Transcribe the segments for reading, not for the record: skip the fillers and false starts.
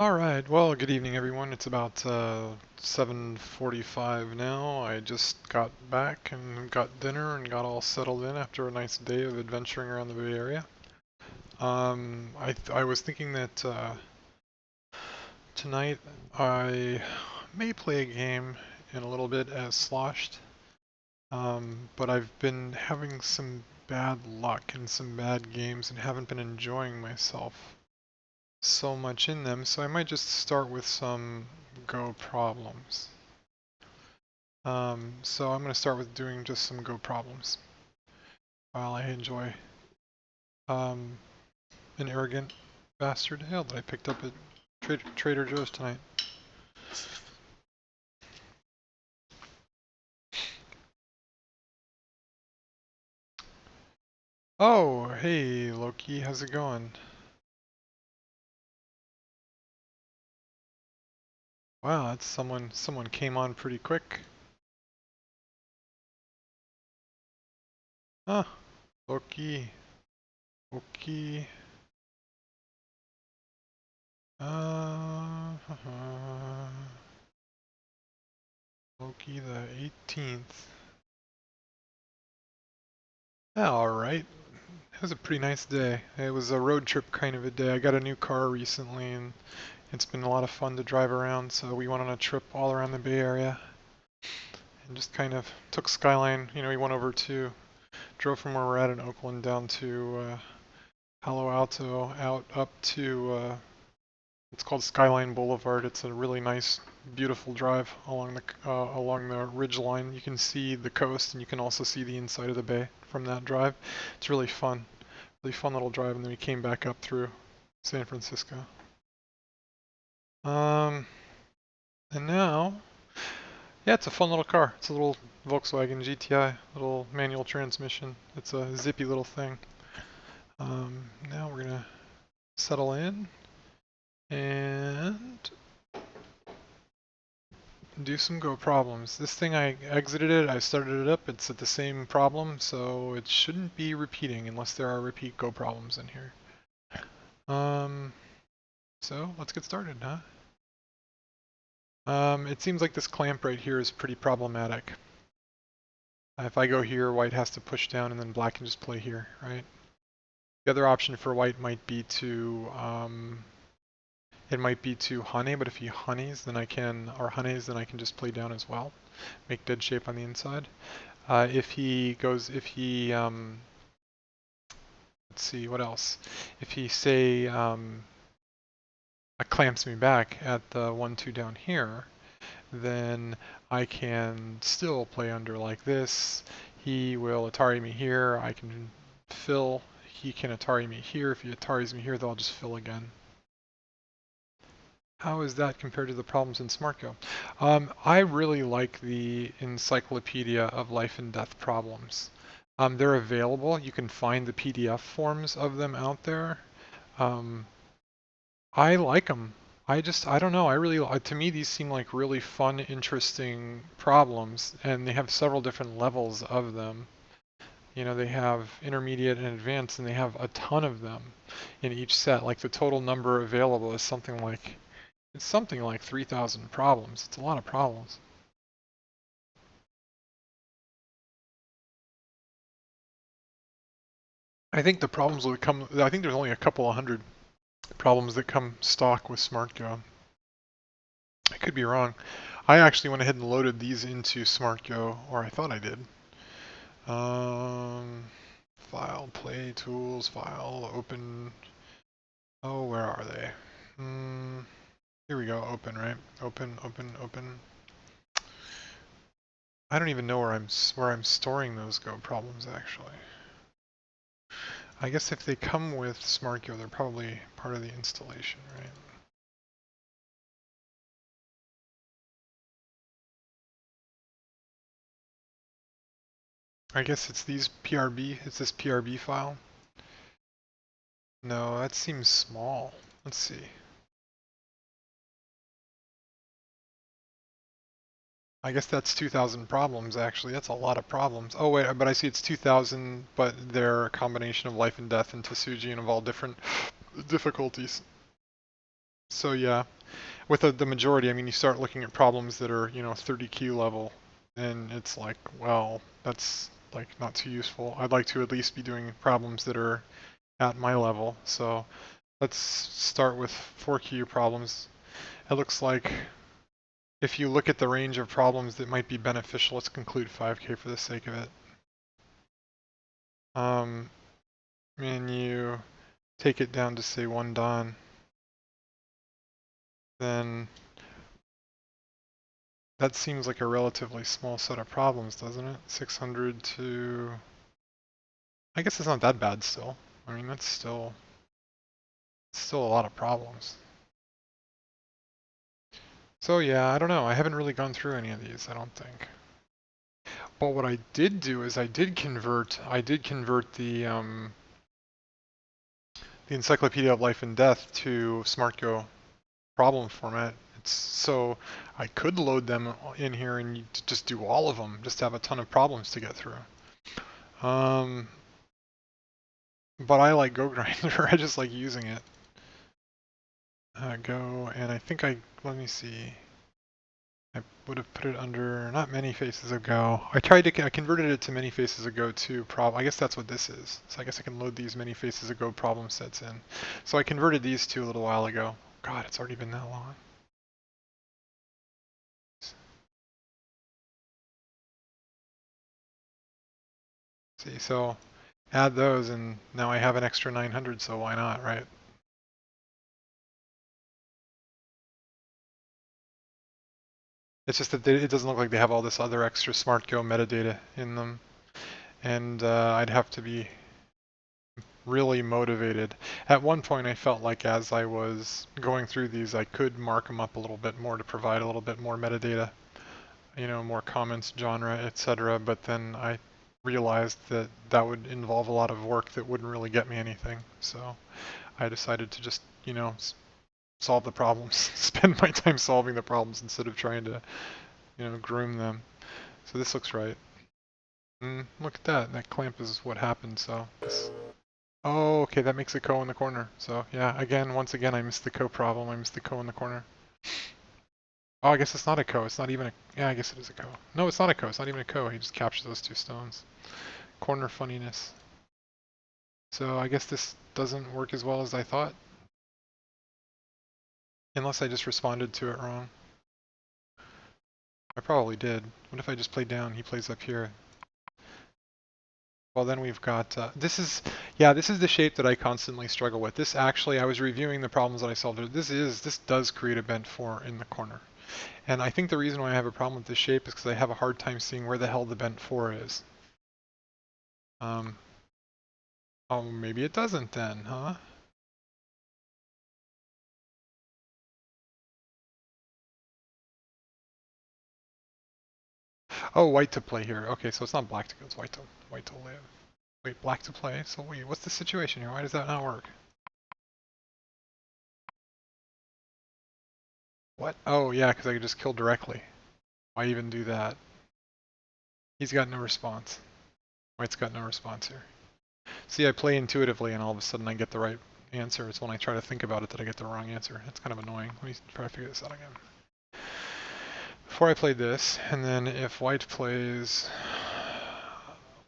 Alright, well, good evening everyone. It's about 7:45 now. I just got back and got dinner and got all settled in after a nice day of adventuring around the Bay Area. I was thinking that tonight I may play a game in a little bit as Sloshed, but I've been having some bad luck in some bad games and haven't been enjoying myself so much in them, so I might just start with some Go problems. So I'm going to start with doing just some Go problems while I enjoy um, an arrogant bastard ale that I picked up at Trader Joe's tonight. Oh, hey Loki, how's it going? Wow, that's someone came on pretty quick. Huh, Loki, Loki. Uh, Loki the 18th. Alright. It was a pretty nice day. It was a road trip kind of a day. I got a new car recently and it's been a lot of fun to drive around, so we went on a trip all around the Bay Area and just kind of took Skyline. We went over to, drove from where we're at in Oakland down to Palo Alto, out up to, it's called Skyline Boulevard. It's a really nice, beautiful drive along the ridge line. You can see the coast and you can also see the inside of the bay from that drive. It's really fun little drive, and then we came back up through San Francisco. And now, yeah, it's a fun little car. It's a little Volkswagen GTI, little manual transmission. It's a zippy little thing. Now we're gonna settle in and do some Go problems. This thing, I exited it, I started it up, it's at the same problem, so it shouldn't be repeating unless there are repeat Go problems in here. So let's get started, huh? It seems like this clamp right here is pretty problematic. If I go here, white has to push down and then black can just play here, right? The other option for white might be to, it might be to honey, but if he honeys, then I can, or honeys, then I can just play down as well. Make dead shape on the inside. If he goes, let's see, what else? If he, say, clamps me back at the 1-2 down here, then I can still play under like this. He will Atari me here. I can fill. He can Atari me here. If he Ataris me here, they'll just fill again. How is that compared to the problems in SmartGo? I really like the Encyclopedia of Life and Death Problems. They're available. You can find the PDF forms of them out there. I like them. I don't know. I really, to me, these seem like really fun, interesting problems, and they have several different levels of them. They have intermediate and advanced, and they have a ton of them in each set. Like the total number available is it's something like 3,000 problems. It's a lot of problems. I think the problems will come, I think there's only a couple of hundred problems that come stock with SmartGo. I could be wrong. I actually went ahead and loaded these into SmartGo, or I thought I did. File, play, tools, file, open. Oh, where are they? Here we go, open, right? Open, open, open. I don't even know where I'm storing those Go problems actually. I guess if they come with SmartGo, they're probably part of the installation, right? I guess it's these PRB, it's this PRB file. No, that seems small. Let's see. I guess that's 2,000 problems actually. That's a lot of problems. Oh wait, but I see it's 2,000, but they're a combination of life and death and Tsuji and of all different difficulties. So yeah, with the majority, I mean, you start looking at problems that are, 30Q level, and it's like, well, that's like not too useful. I'd like to at least be doing problems that are at my level. So let's start with 4Q problems. It looks like if you look at the range of problems that might be beneficial, let's conclude 5K for the sake of it. And you take it down to say 1 Dan, then that seems like a relatively small set of problems, doesn't it? 600 to... I guess it's not that bad still. I mean, that's still a lot of problems. So yeah, I don't know. I haven't really gone through any of these, I don't think. But what I did do is I did convert the Encyclopedia of Life and Death to SmartGo problem format. It's so I could load them in here and just do all of them, just have a ton of problems to get through. But I like GoGrinder. I just like using it. Go, and I think let me see. I would have put it under not many faces of Go. I converted it to many faces of Go too. I guess that's what this is. So I guess I can load these many faces of Go problem sets in. So I converted these two a little while ago. God, it's already been that long. See, so add those and now I have an extra 900, so why not, right? It's just that it doesn't look like they have all this other extra SmartGo metadata in them. And I'd have to be really motivated. At one point I felt like as I was going through these I could mark them up a little bit more to provide a little bit more metadata, more comments, genre, etc. But then I realized that that would involve a lot of work that wouldn't really get me anything. So I decided to just, solve the problems, spend my time solving the problems instead of trying to, groom them. So this looks right. Look at that. That clamp is what happened. So this. Oh, okay, that makes a co in the corner. So yeah, once again, I missed the co problem. I missed the co in the corner. Oh, I guess it's not a co. It's not even a. Yeah, I guess it is a co. No, it's not a co. It's not even a co. He just captured those two stones. Corner funniness. So I guess this doesn't work as well as I thought. Unless I just responded to it wrong. I probably did. What if I just play down? He plays up here. Well, then we've got, this is the shape that I constantly struggle with. This actually, I was reviewing the problems that I solved. This does create a bent 4 in the corner. And I think the reason why I have a problem with this shape is because I have a hard time seeing where the hell the bent 4 is. Oh, maybe it doesn't then, huh? Oh, white to play here. Okay, so it's not black to go, it's white to live. Wait, black to play? So wait, what's the situation here? Why does that not work? What? Oh, yeah, because I could just kill directly. Why even do that? He's got no response. White's got no response here. See, I play intuitively and all of a sudden I get the right answer. It's when I try to think about it that I get the wrong answer. It's kind of annoying. Let me try to figure this out again. Before I played this, and then if white plays...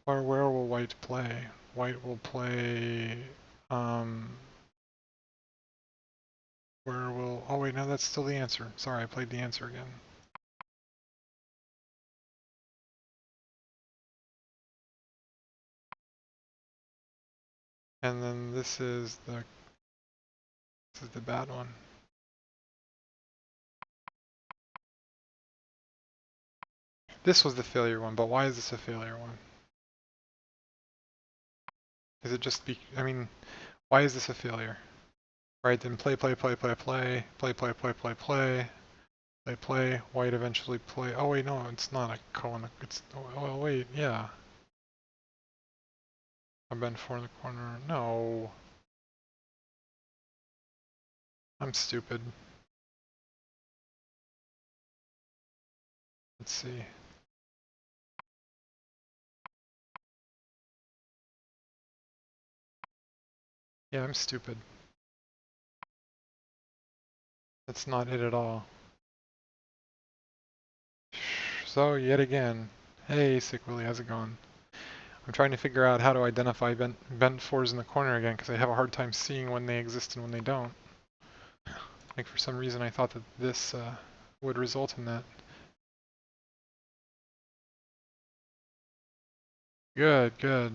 Or where will white play? White will play... Where will... Oh wait, no, that's still the answer. Sorry, I played the answer again. And then this is the bad one. This was the failure one, but why is this a failure one? Is it just I mean, why is this a failure? Right, then play, play, play, play, play, play, play, play, play, play, play, play, white eventually play. Oh wait, no, it's not a cone. It's, oh wait, yeah. I've been 4 in the corner. No. I'm stupid. Let's see. Yeah, I'm stupid. That's not it at all. So, yet again. Hey, Sick Willie, how's it going? I'm trying to figure out how to identify bent fours in the corner again, because I have a hard time seeing when they exist and when they don't. Like, for some reason I thought that this would result in that. Good, good.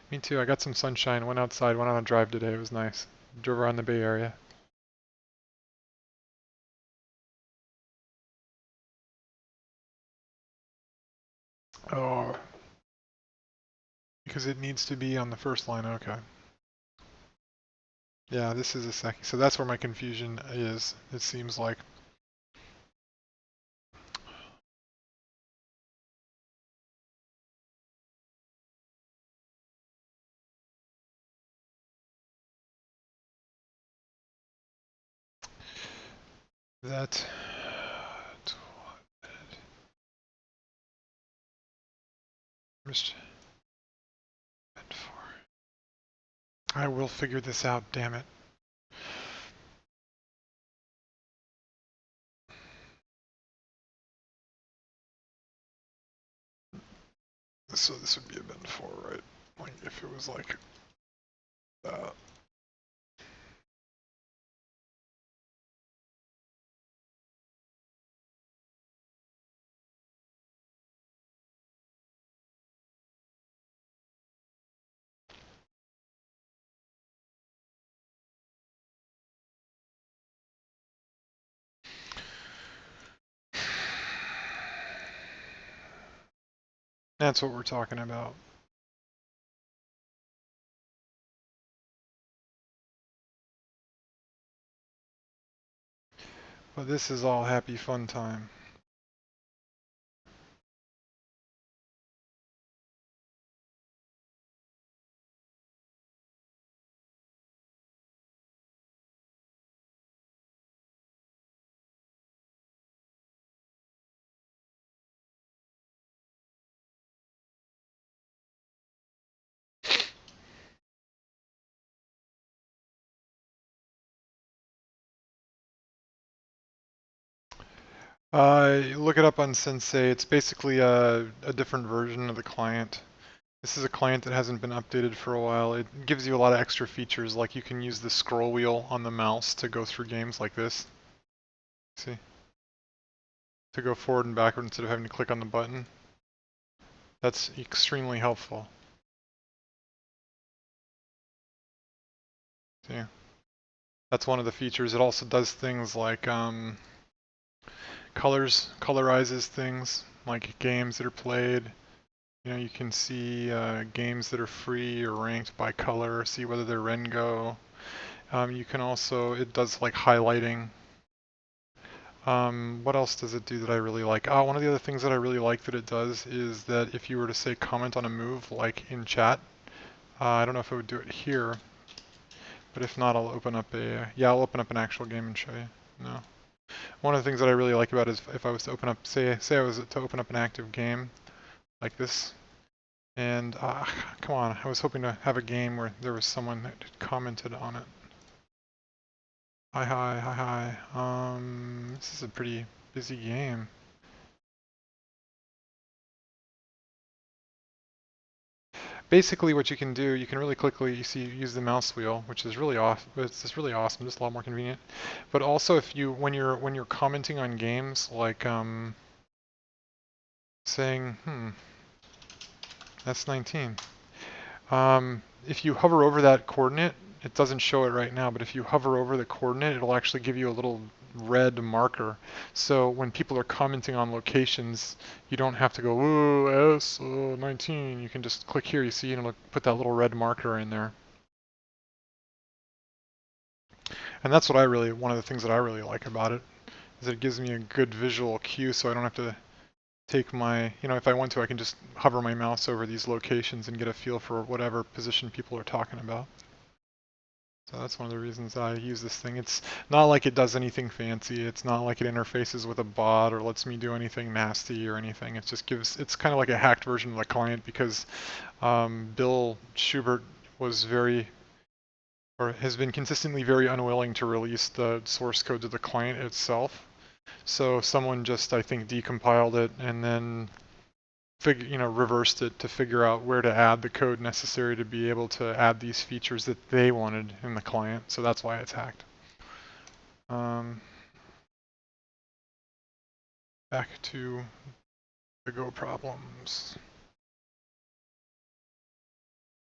Me too, I got some sunshine, went outside, went on a drive today, it was nice. Drove around the Bay Area. Oh, because it needs to be on the first line, okay. Yeah, this is a second, so that's where my confusion is, it seems like. That... Bent four. I will figure this out, damn it. So this would be a bend 4, right? Like if it was like that. That's what we're talking about. But this is all happy fun time. Look it up on Sensei. It's basically a different version of the client. This is a client that hasn't been updated for a while. It gives you a lot of extra features, like you can use the scroll wheel on the mouse to go through games like this. See? To go forward and backward instead of having to click on the button. That's extremely helpful. See? That's one of the features. It also does things like colorizes things, like games that are played. You know, you can see games that are free or ranked by color, see whether they're Rengo. You can also, it does like highlighting. What else does it do that I really like? One of the other things that I really like that it does is that if you were to say comment on a move, like in chat, I don't know if it would do it here, but if not, I'll open up I'll open up an actual game and show you. No. One of the things that I really like about it is if I was to open up, say I was to open up an active game like this, and come on, I was hoping to have a game where there was someone that commented on it. Hi. This is a pretty busy game. Basically, what you can do, you can really quickly use the mouse wheel, which is really off. It's just really awesome, just a lot more convenient. But also, if you when you're commenting on games, like saying, that's 19. If you hover over that coordinate, it doesn't show it right now, but if you hover over the coordinate, it'll actually give you a little red marker. So when people are commenting on locations, you don't have to go, ooh, S19. You can just click here, you see, and it'll put that little red marker in there. And that's what one of the things that I really like about it, is it gives me a good visual cue so I don't have to take my, if I want to, I can just hover my mouse over these locations and get a feel for whatever position people are talking about. So that's one of the reasons I use this thing. It's not like it does anything fancy. It's not like it interfaces with a bot or lets me do anything nasty or anything. It just it's kind of like a hacked version of the client because Bill Schubert was very or has been consistently very unwilling to release the source code to the client itself. So someone just, I think, decompiled it and then reversed it to figure out where to add the code necessary to be able to add these features that they wanted in the client. So that's why it's hacked. Back to the Go problems.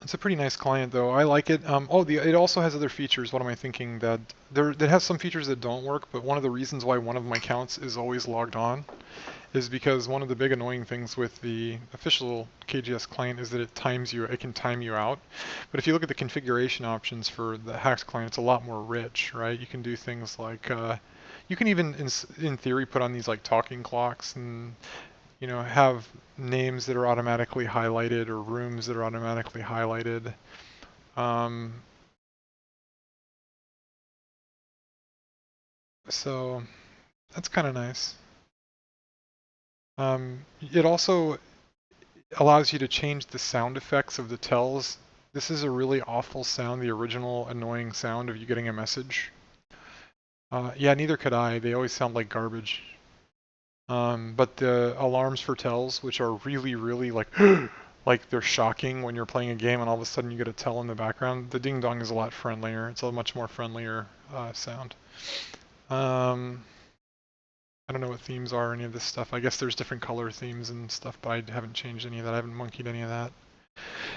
It's a pretty nice client though. I like it. It also has other features. What am I thinking? That it has some features that don't work, but one of the reasons why one of my accounts is always logged on is because one of the big annoying things with the official KGS client is that it can time you out. But if you look at the configuration options for the hacked client, it's a lot more rich, right? You can do things like, you can even, in theory, put on these like talking clocks and have names that are automatically highlighted or rooms that are automatically highlighted. So that's kind of nice. It also allows you to change the sound effects of the tells. This is a really awful sound, the original annoying sound of you getting a message. Yeah, neither could I. They always sound like garbage. But the alarms for tells, which are really, really like, like they're shocking when you're playing a game and all of a sudden you get a tell in the background, the ding dong is a lot friendlier. It's a much more friendlier sound. I don't know what themes are or any of this stuff. I guess there's different color themes and stuff, but I haven't changed any of that. I haven't monkeyed any of that.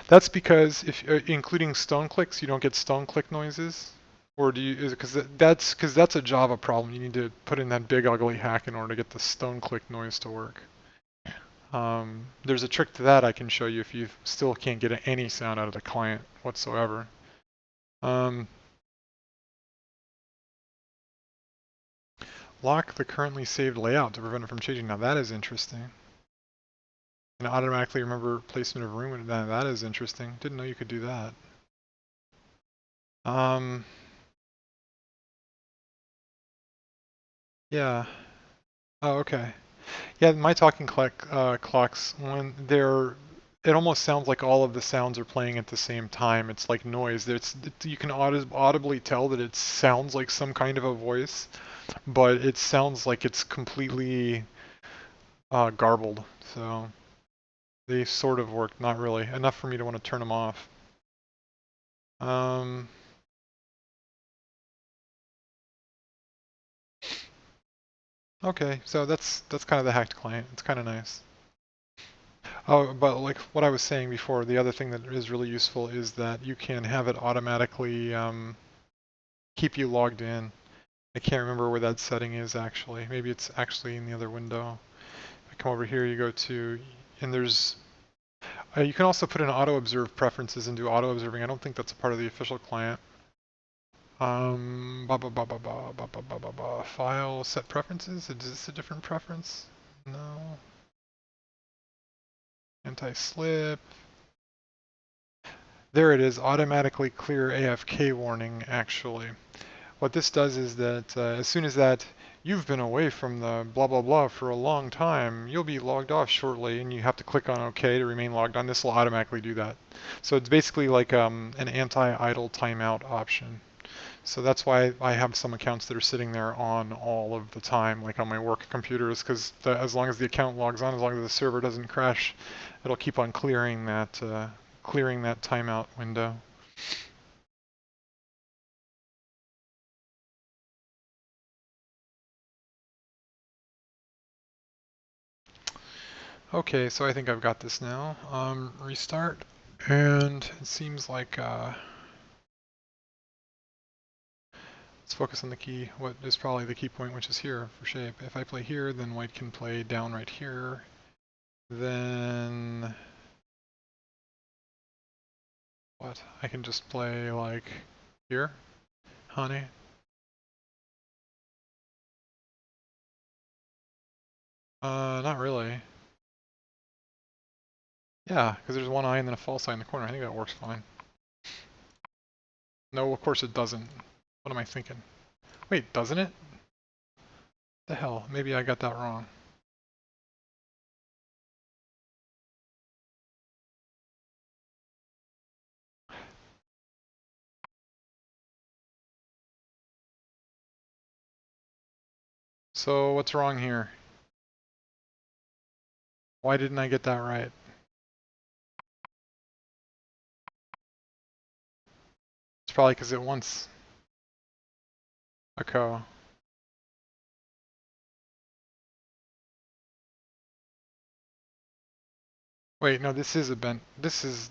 That's because if including stone clicks, you don't get stone click noises. Or do you? Is it because that's a Java problem? You need to put in that big ugly hack in order to get the stone click noise to work. There's a trick to that I can show you if you still can't get any sound out of the client whatsoever. Lock the currently saved layout to prevent it from changing. Now that is interesting. And automatically remember placement of room. That is interesting. Didn't know you could do that. Yeah. Oh, okay. Yeah, my talking clocks, when it almost sounds like all of the sounds are playing at the same time. It's like noise. You can audibly tell that it sounds like some kind of a voice, but it sounds like it's completely garbled. So they sort of work, not really. Enough for me to want to turn them off. Okay, so that's kind of the hacked client. It's kind of nice. Oh, but like what I was saying before, the other thing that is really useful is that you can have it automatically keep you logged in. I can't remember where that setting is actually. Maybe it's actually in the other window. If I come over here, you go to, and there's, you can also put in auto observe preferences and do auto observing. I don't think that's a part of the official client. File set preferences. Is this a different preference? No. Anti-slip. There it is, automatically clear AFK warning actually. What this does is that as soon as that you've been away from the blah blah blah for a long time, you'll be logged off shortly and you have to click on OK to remain logged on. This will automatically do that. So it's basically like an anti-idle timeout option. So that's why I have some accounts that are sitting there on all of the time, like on my work computers, because as long as the account logs on, as long as the server doesn't crash, it'll keep on clearing that timeout window. Okay, so I think I've got this now. Restart, and it seems like let's focus on the key, what is probably the key point, which is here for shape. If I play here, then white can play down right here. Then what? I can just play like here, honey. Not really. Yeah, because there's one eye and then a false eye in the corner. I think that works fine. No, of course it doesn't. What am I thinking? Wait, doesn't it? The hell? Maybe I got that wrong. So what's wrong here? Why didn't I get that right? It's probably because it wants a co. Wait, no, this is a bent. This is,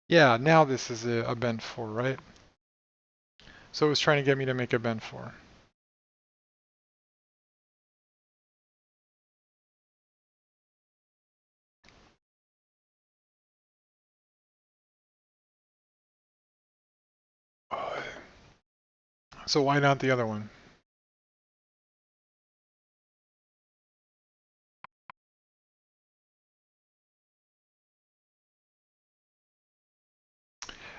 yeah, now this is a bent 4, right? So it was trying to get me to make a bent 4. So why not the other one?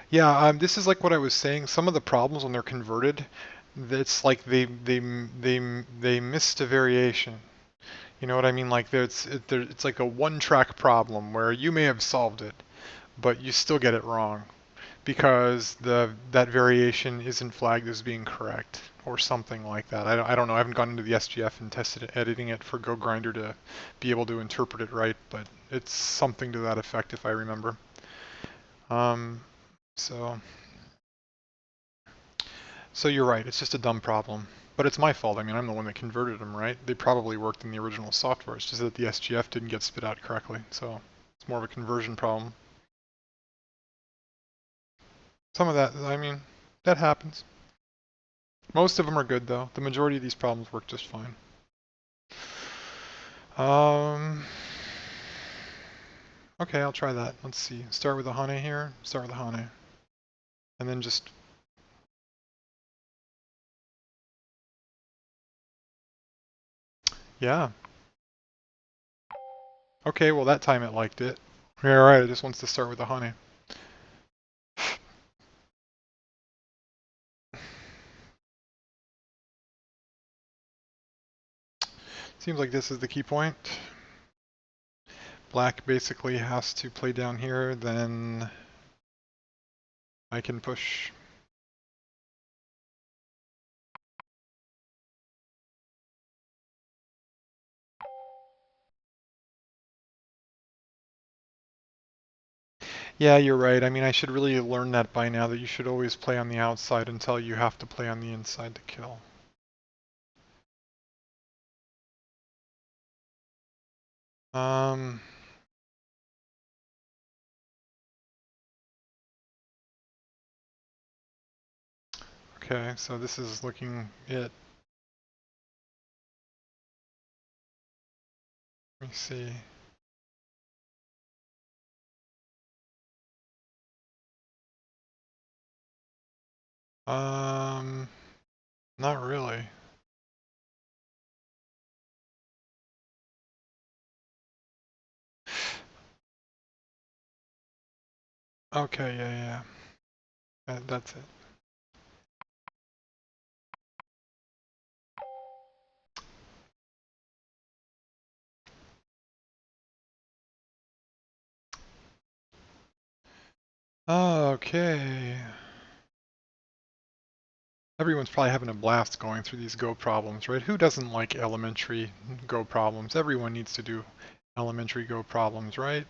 Yeah, this is like what I was saying. Some of the problems when they're converted, it's like they missed a variation. You know what I mean? Like it's like a one-track problem where you may have solved it, but you still get it wrong because that variation isn't flagged as being correct or something like that. I don't know. I haven't gone into the SGF and tested it, editing it for GoGrinder to be able to interpret it right, but it's something to that effect if I remember. Um, so. So you're right, it's just a dumb problem. But it's my fault, I mean, I'm the one that converted them, right? They probably worked in the original software, it's just that the SGF didn't get spit out correctly, so it's more of a conversion problem. Some of that, I mean, that happens. Most of them are good, though. The majority of these problems work just fine. Okay, I'll try that. Let's see. Start with the Hane here. Start with the Hane. And then just... Yeah. Okay, well that time it liked it. Yeah, right, it just wants to start with the Hane. Seems like this is the key point. Black basically has to play down here, then I can push. Yeah, you're right. I mean, I should really learn that by now, that you should always play on the outside until you have to play on the inside to kill. Um, okay, so this is looking it. Let me see. Um, Not really. Okay, yeah. That's it. Okay. Everyone's probably having a blast going through these Go problems, right? Who doesn't like elementary Go problems? Everyone needs to do elementary Go problems, right?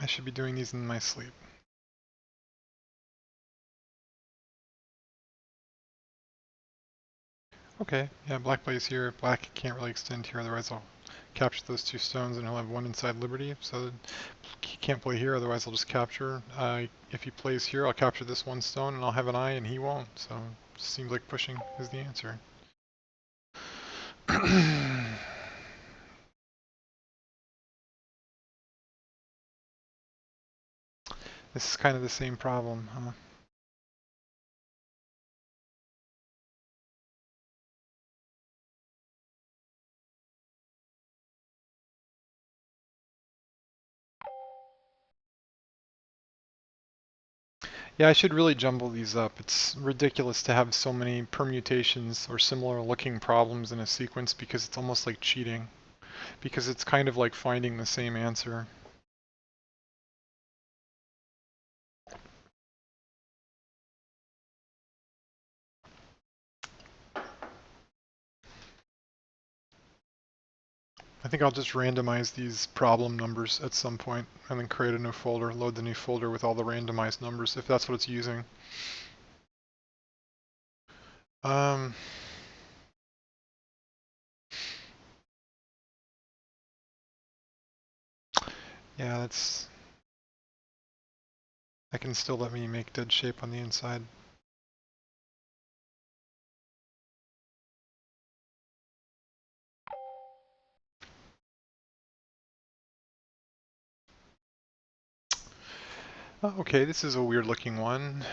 I should be doing these in my sleep. Okay, yeah, black plays here. Black can't really extend here, otherwise I'll capture those two stones and he'll have one inside Liberty. So he can't play here, otherwise I'll just capture. If he plays here, I'll capture this one stone and I'll have an eye and he won't. So it seems like pushing is the answer. This is kind of the same problem, huh? Yeah, I should really jumble these up. It's ridiculous to have so many permutations or similar looking problems in a sequence because it's almost like cheating. Because it's kind of like finding the same answer. I think I'll just randomize these problem numbers at some point and then create a new folder, load the new folder with all the randomized numbers if that's what it's using. Um, yeah, that can still let me make dead shape on the inside. Oh, okay, this is a weird looking one.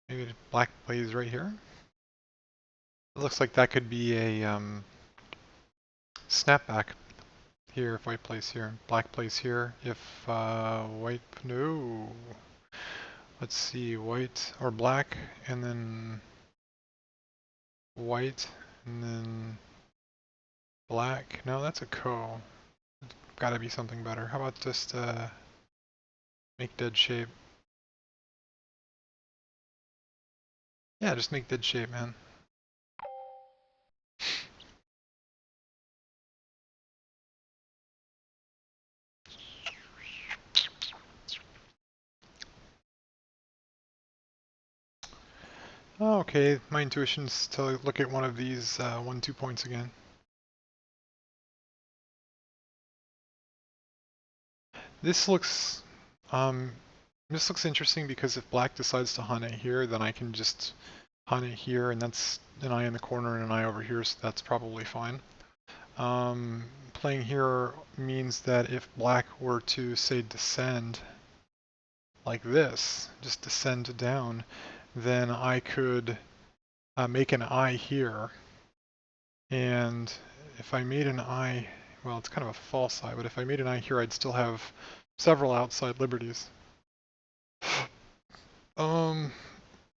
Maybe black plays right here. It looks like that could be a snapback here if white plays here. Black plays here if white, no. Let's see, white or black and then white and then black. No, that's a ko. Gotta be something better. How about just make dead shape? Yeah, just make dead shape, man. Oh, okay, my intuition's to look at one of these 1-2 points again. This looks um, this looks interesting because if black decides to hunt it here, then I can just hunt it here, and that's an eye in the corner and an eye over here, so that's probably fine. Playing here means that if black were to, say, descend like this, just descend down, then I could make an eye here. And if I made an eye, well, it's kind of a false eye, but if I made an eye here, I'd still have several outside liberties. Um,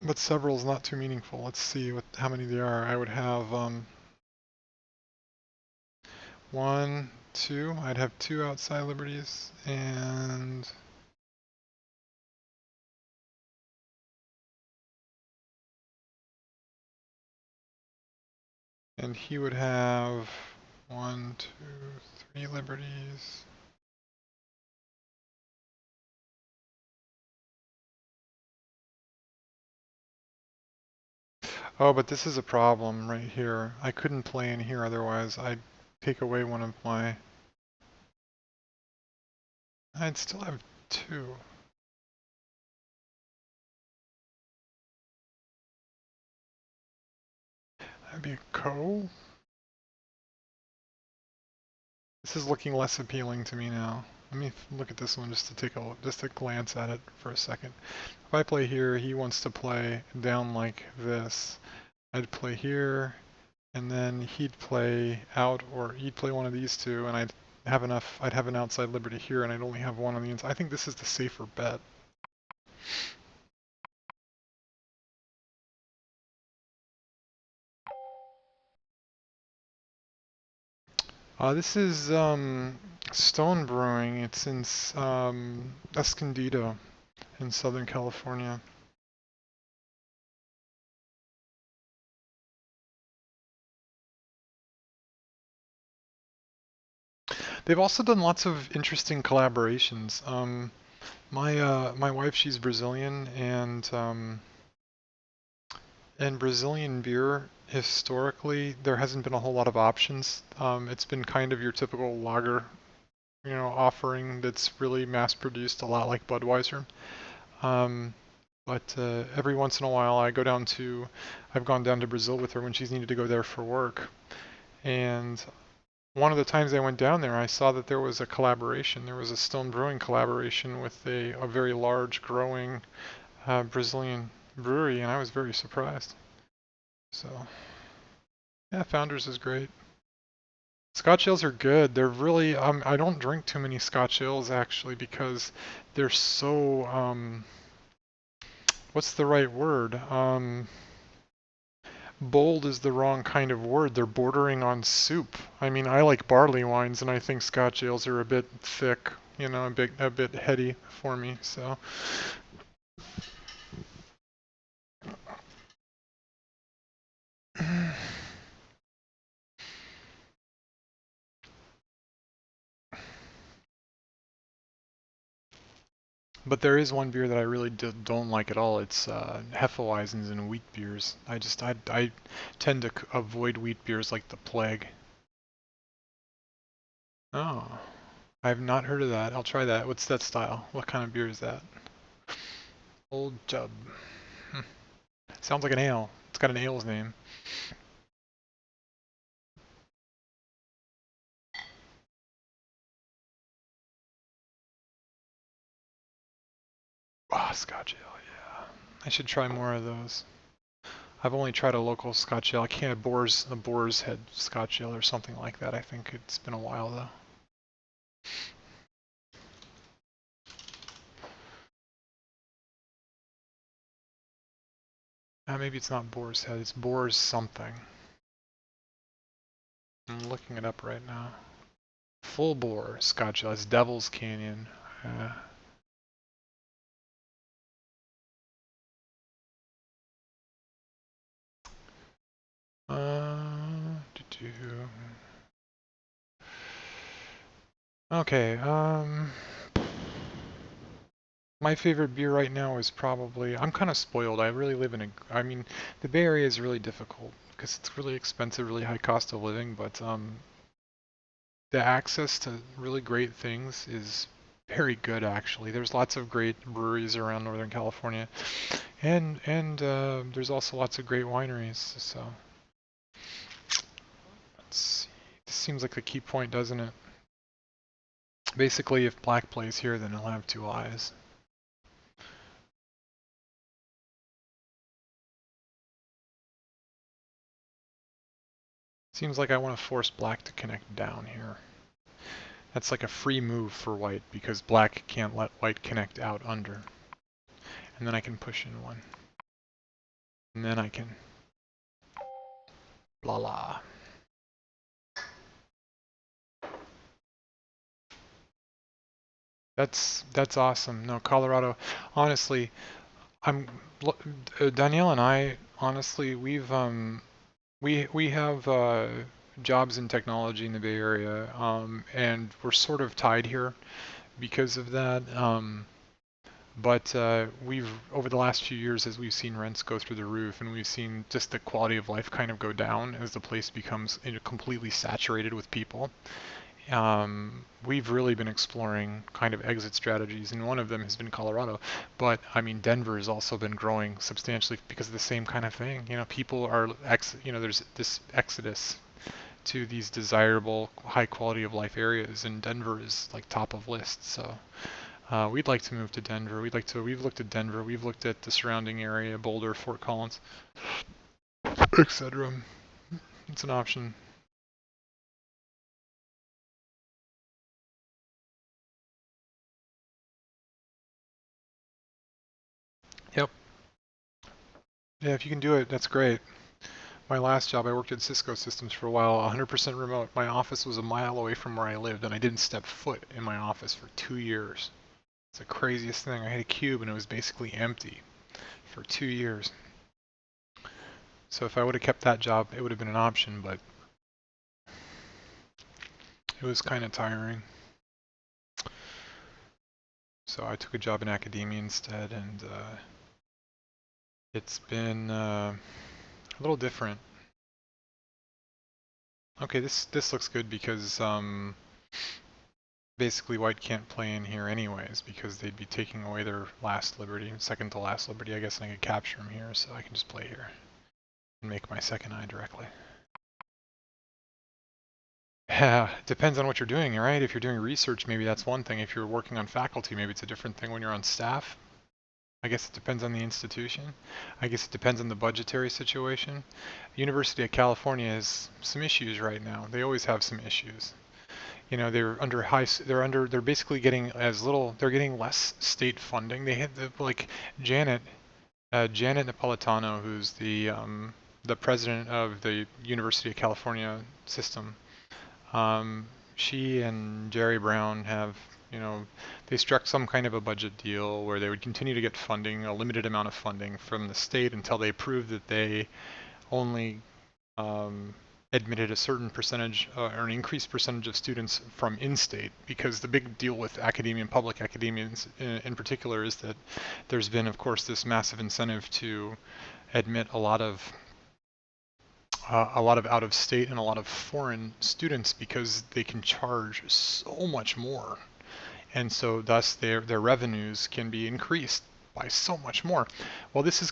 but several is not too meaningful. Let's see how many there are. I would have 1, 2. I'd have 2 outside liberties, and he would have 1, 2, 3 liberties. Oh, but this is a problem right here. I couldn't play in here otherwise. I'd take away one of my... I'd still have 2. That'd be a ko. This is looking less appealing to me now. Let me look at this one just to take a look, just to glance at it for a second. If I play here, he wants to play down like this. I'd play here, and then he'd play out, or he'd play one of these two, and I'd have an outside liberty here, and I'd only have one on the inside. I think this is the safer bet. This is Stone Brewing. It's in Escondido in Southern California. They've also done lots of interesting collaborations. My wife, she's Brazilian, and Brazilian beer historically there hasn't been a whole lot of options. It's been kind of your typical lager, offering that's really mass produced, a lot like Budweiser. Um, but every once in a while, I've gone down to Brazil with her when she's needed to go there for work, and one of the times I went down there, I saw that there was a collaboration. There was a Stone Brewing collaboration with a very large, growing Brazilian brewery, and I was very surprised. So, yeah, Founders is great. Scotch ales are good. They're really, I don't drink too many Scotch ales actually because they're so, what's the right word? Bold is the wrong kind of word. They're bordering on soup. I mean, I like barley wines, and I think Scotch ales are a bit thick, a bit heady for me. So, But there is one beer that I really don't like at all. It's Hefeweizens and wheat beers. I tend to avoid wheat beers like the plague. Oh, I've not heard of that. I'll try that. What's that style? What kind of beer is that? Old Jub. Hmm. Sounds like an ale. It's got an ale's name. Ah, Scotch ale, yeah. I should try more of those. I've only tried a local Scotch ale. I can't a Boar's Head Scotch ale or something like that. I think it's been a while though. Maybe it's not Boar's Head. It's Boar's something. I'm looking it up right now. Full bore Scotch ale. It's Devil's Canyon. Uh, doo-doo. Okay, my favorite beer right now is probably, I'm kind of spoiled. I really live in I mean, the Bay Area is really difficult because it's really expensive, really high cost of living, but the access to really great things is very good actually. There's lots of great breweries around Northern California, and there's also lots of great wineries. So let's see. This seems like the key point, doesn't it? Basically, if black plays here, then he'll have two eyes. Seems like I want to force black to connect down here. That's like a free move for white because black can't let white connect out under. And then I can push in one. And then I can blah blah. That's awesome. No, Colorado, honestly, I'm Danielle and I honestly we have jobs in technology in the Bay Area, and we're sort of tied here because of that. But we've over the last few years, as we've seen rents go through the roof, and we've seen just the quality of life kind of go down as the place becomes completely saturated with people. We've really been exploring kind of exit strategies, and one of them has been Colorado. But I mean, Denver has also been growing substantially because of the same kind of thing. You know, people are there's this exodus to these desirable, high quality of life areas, and Denver is like top of list. So we'd like to move to Denver. We've looked at Denver. We've looked at the surrounding area, Boulder, Fort Collins, etc. It's an option. Yep. Yeah, if you can do it, that's great. My last job, I worked at Cisco Systems for a while, 100% remote. My office was a mile away from where I lived, and I didn't step foot in my office for 2 years. It's the craziest thing. I had a cube, and it was basically empty for 2 years. So if I would have kept that job, it would have been an option, but it was kind of tiring. So I took a job in academia instead, and it's been a little different. Okay, this looks good because basically white can't play in here anyways because they'd be taking away their last liberty, second to last liberty, I guess, and I could capture them here, so I can just play here and make my second eye directly. Yeah, it depends on what you're doing, right? If you're doing research, maybe that's one thing. If you're working on faculty, maybe it's a different thing when you're on staff. I guess it depends on the institution. I guess it depends on the budgetary situation. University of California has some issues right now. They always have some issues. You know, they're basically getting they're getting less state funding. They had like Janet Janet Napolitano, who's the president of the University of California system. She and Jerry Brown have, you know, they struck some kind of a budget deal where they would continue to get funding, a limited amount of funding from the state until they proved that they only admitted a certain percentage or an increased percentage of students from in-state, because the big deal with academia and public academia in particular is that there's been, of course, this massive incentive to admit a lot of out-of-state and a lot of foreign students because they can charge so much more, and so thus their revenues can be increased by so much more. Well, this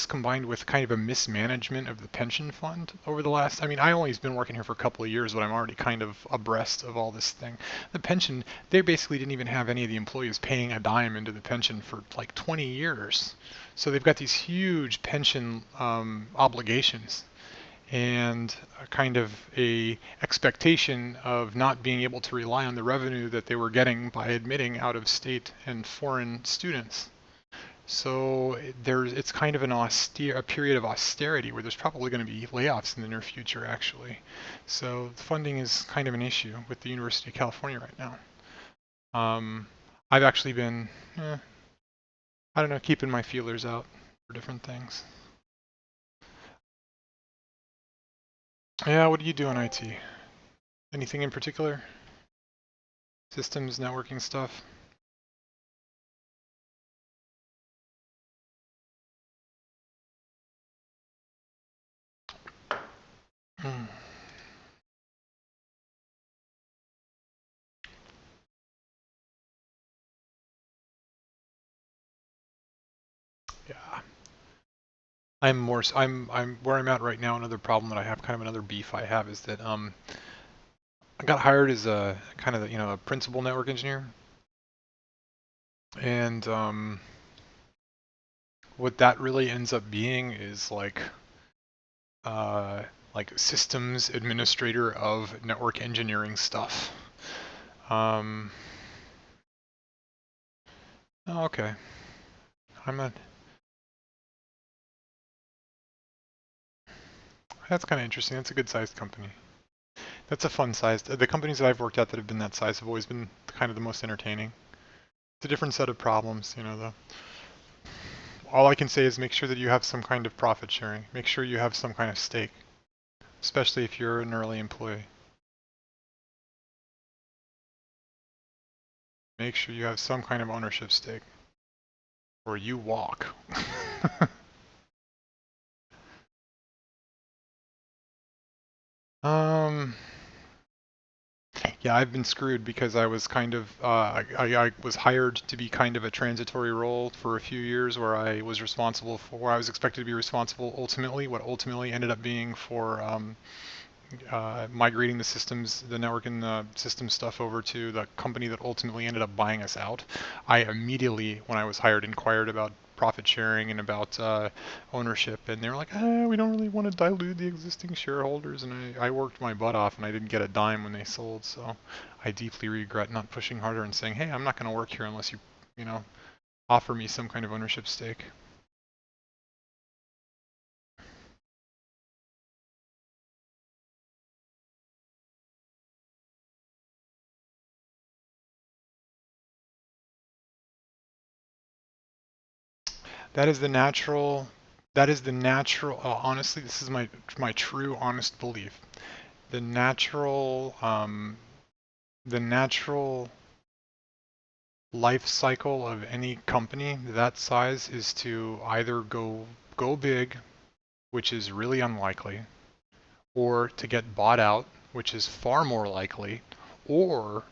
combined with kind of a mismanagement of the pension fund over the last, I mean, I only been working here for a couple of years, but I'm already kind of abreast of all this thing. The pension, they basically didn't even have any of the employees paying a dime into the pension for like 20 years. So they've got these huge pension obligations and a kind of a expectation of not being able to rely on the revenue that they were getting by admitting out of state and foreign students. So it's kind of a period of austerity where there's probably going to be layoffs in the near future, actually. So funding is kind of an issue with the University of California right now. I've actually been, I don't know, keeping my feelers out for different things. Yeah, what do you do in IT? Anything in particular? Systems, networking stuff? Hmm. Yeah. I'm where I'm at right now. Another problem that I have, kind of another beef I have, is that I got hired as a kind of a principal network engineer, and what that really ends up being is like systems administrator of network engineering stuff. Um, oh, okay, I'm a that's kind of interesting. That's a good sized company. That's a fun size. The companies that I've worked at that have been that size have always been kind of the most entertaining. It's a different set of problems, though. All I can say is make sure that you have some kind of profit sharing. Make sure you have some kind of stake, especially if you're an early employee. Make sure you have some kind of ownership stake, or you walk. um, yeah, I've been screwed because I was kind of I was hired to be kind of a transitory role for a few years where I was responsible for where I was expected to be responsible ultimately. What ultimately ended up being for migrating the systems, the network and the system stuff over to the company that ultimately ended up buying us out. I immediately, when I was hired, inquired about profit sharing and about ownership, and they were like, we don't really want to dilute the existing shareholders, and I worked my butt off, and I didn't get a dime when they sold, so I deeply regret not pushing harder and saying, hey, I'm not going to work here unless you know, offer me some kind of ownership stake. That is the natural. That is the natural. Honestly, this is my true, honest belief. The natural, the natural life cycle of any company that size is to either go big, which is really unlikely, or to get bought out, which is far more likely, or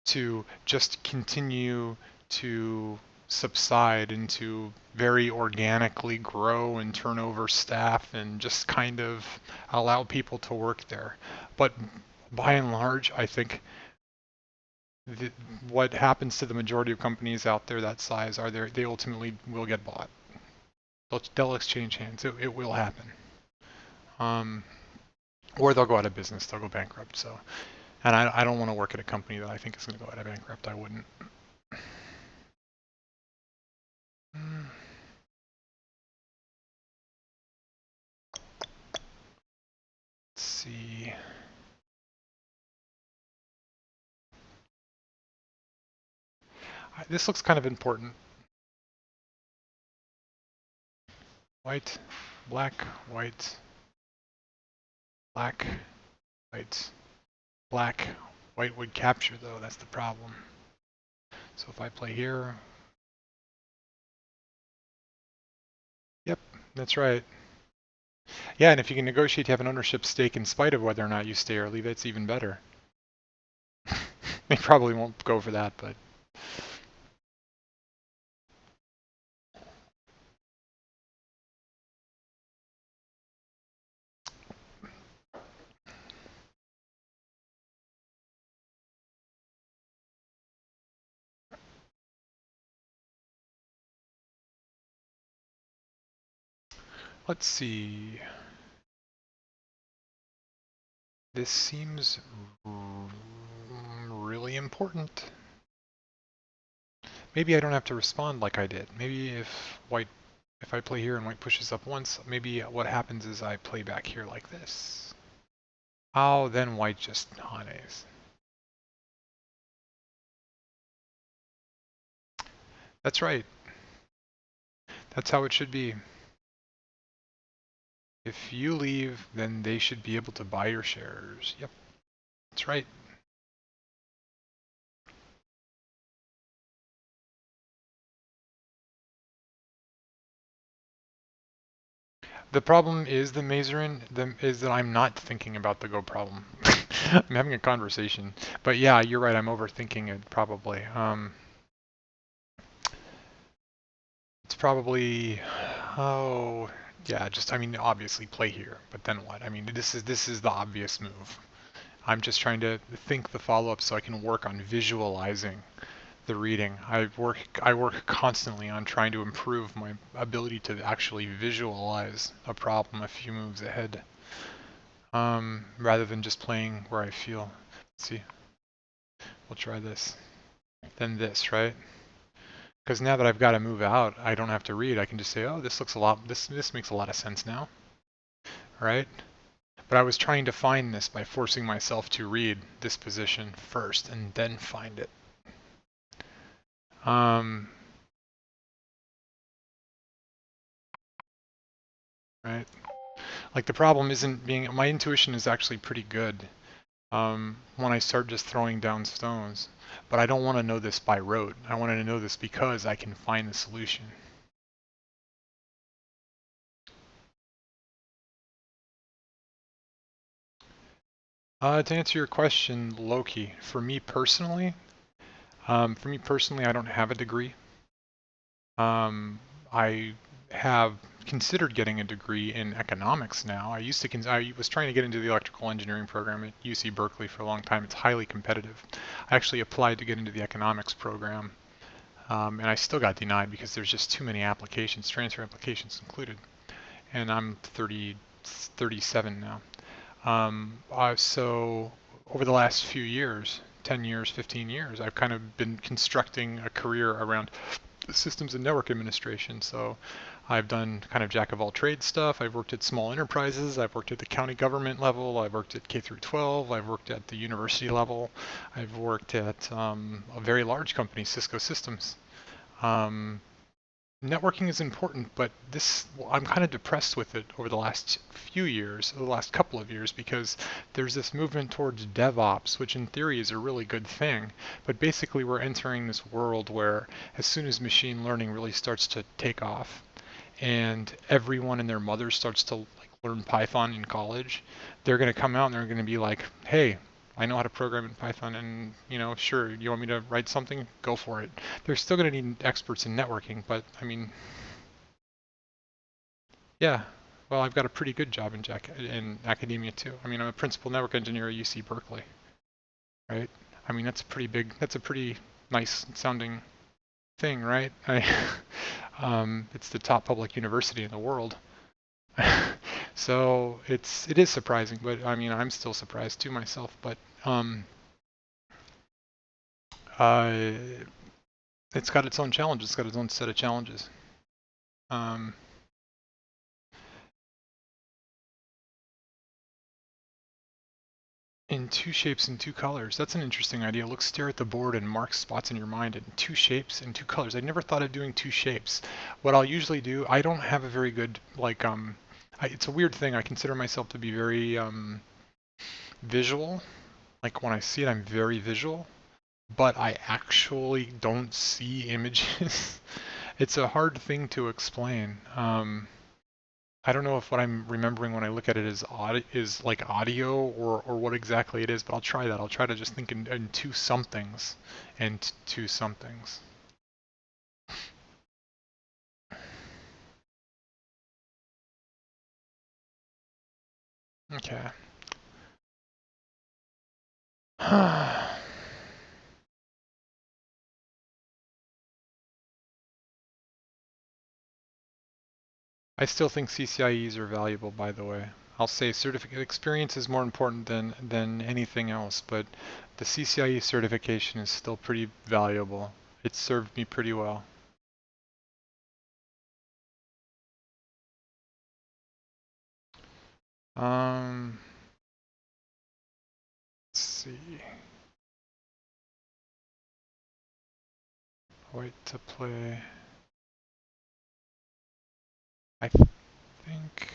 to just continue to subside and to very organically grow and turn over staff and just kind of allow people to work there. But by and large, I think the, what happens to the majority of companies out there that size are they ultimately will get bought. They'll exchange hands. It will happen. Um, or they'll go out of business. They'll go bankrupt. So, and I don't want to work at a company that I think is going to go out of bankrupt. I wouldn't. Mm. Let's see. This looks kind of important. White, black, white, black. white. Black, white would capture though, that's the problem. So if I play here, yep, that's right. Yeah, and if you can negotiate to have an ownership stake in spite of whether or not you stay or leave, that's even better. They probably won't go for that, but let's see. This seems really important. Maybe I don't have to respond like I did. Maybe if I play here and white pushes up once, maybe what happens is I play back here like this. Oh, then white just hanes. That's right. That's how it should be. If you leave, then they should be able to buy your shares. Yep, that's right. The problem is the Mazerin is that I'm not thinking about the Go problem. I'm having a conversation, but yeah, you're right. I'm overthinking it probably. It's probably, oh yeah, just I mean obviously play here, but then what? I mean this is the obvious move. I'm just trying to think the follow-up so I can work on visualizing the reading. I work constantly on trying to improve my ability to actually visualize a problem a few moves ahead, rather than just playing where I feel. Let's see, we'll try this, then this, right? Because now that I've got to move out, I don't have to read. I can just say, oh, this looks a lot. This makes a lot of sense now, right? But I was trying to find this by forcing myself to read this position first and then find it. Right? Like the problem isn't being, my intuition is actually pretty good when I start just throwing down stones. But I don't want to know this by rote. I want to know this because I can find the solution. To answer your question, Loki, for me personally, I don't have a degree. I have considered getting a degree in economics now. I was trying to get into the electrical engineering program at UC Berkeley for a long time. It's highly competitive. I actually applied to get into the economics program, and I still got denied because there's just too many applications, transfer applications included. And I'm 37 now. So over the last few years, 10 years, 15 years, I've kind of been constructing a career around systems and network administration. So I've done kind of jack of all trades stuff. I've worked at small enterprises. I've worked at the county government level. I've worked at K through 12. I've worked at the university level. I've worked at a very large company, Cisco Systems. Networking is important, but I'm kind of depressed with it over the last few years, the last couple of years, because there's this movement towards DevOps, which in theory is a really good thing. But basically we're entering this world where as soon as machine learning really starts to take off and everyone and their mother starts to like learn Python in college, they're going to come out and they're going to be like, hey, I know how to program in Python and, sure, you want me to write something? Go for it. They're still going to need experts in networking, but I mean, yeah, well, I've got a pretty good job in academia too. I mean, I'm a principal network engineer at UC Berkeley, right? I mean, that's a pretty nice sounding thing, right? It's the top public university in the world. So it is surprising, but I mean, I'm still surprised too myself, but uh, it's got its own challenges. It's got its own set of challenges. In two shapes and two colors. That's an interesting idea. Look, stare at the board and mark spots in your mind in two shapes and two colors. I never thought of doing two shapes. What I'll usually do, I don't have a very good, it's a weird thing. I consider myself to be very visual. Like when I see it, I'm very visual, but I actually don't see images. It's a hard thing to explain. I don't know if what I'm remembering when I look at it is like audio or what exactly it is, but I'll try that. I'll try to just think in two somethings and two somethings. Okay. I still think CCIEs are valuable, by the way. I'll say certificate experience is more important than anything else, but the CCIE certification is still pretty valuable. It served me pretty well. Um, let's see. White to play. I think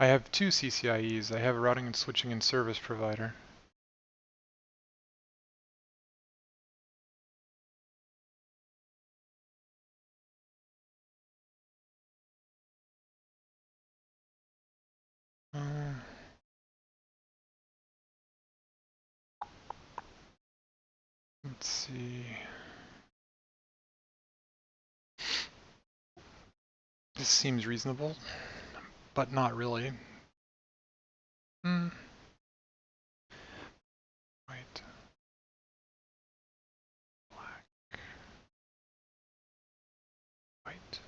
I have two CCIEs. I have a routing and switching and service provider. Uh, let's see. This seems reasonable, but not really. Hmm. White, black, white.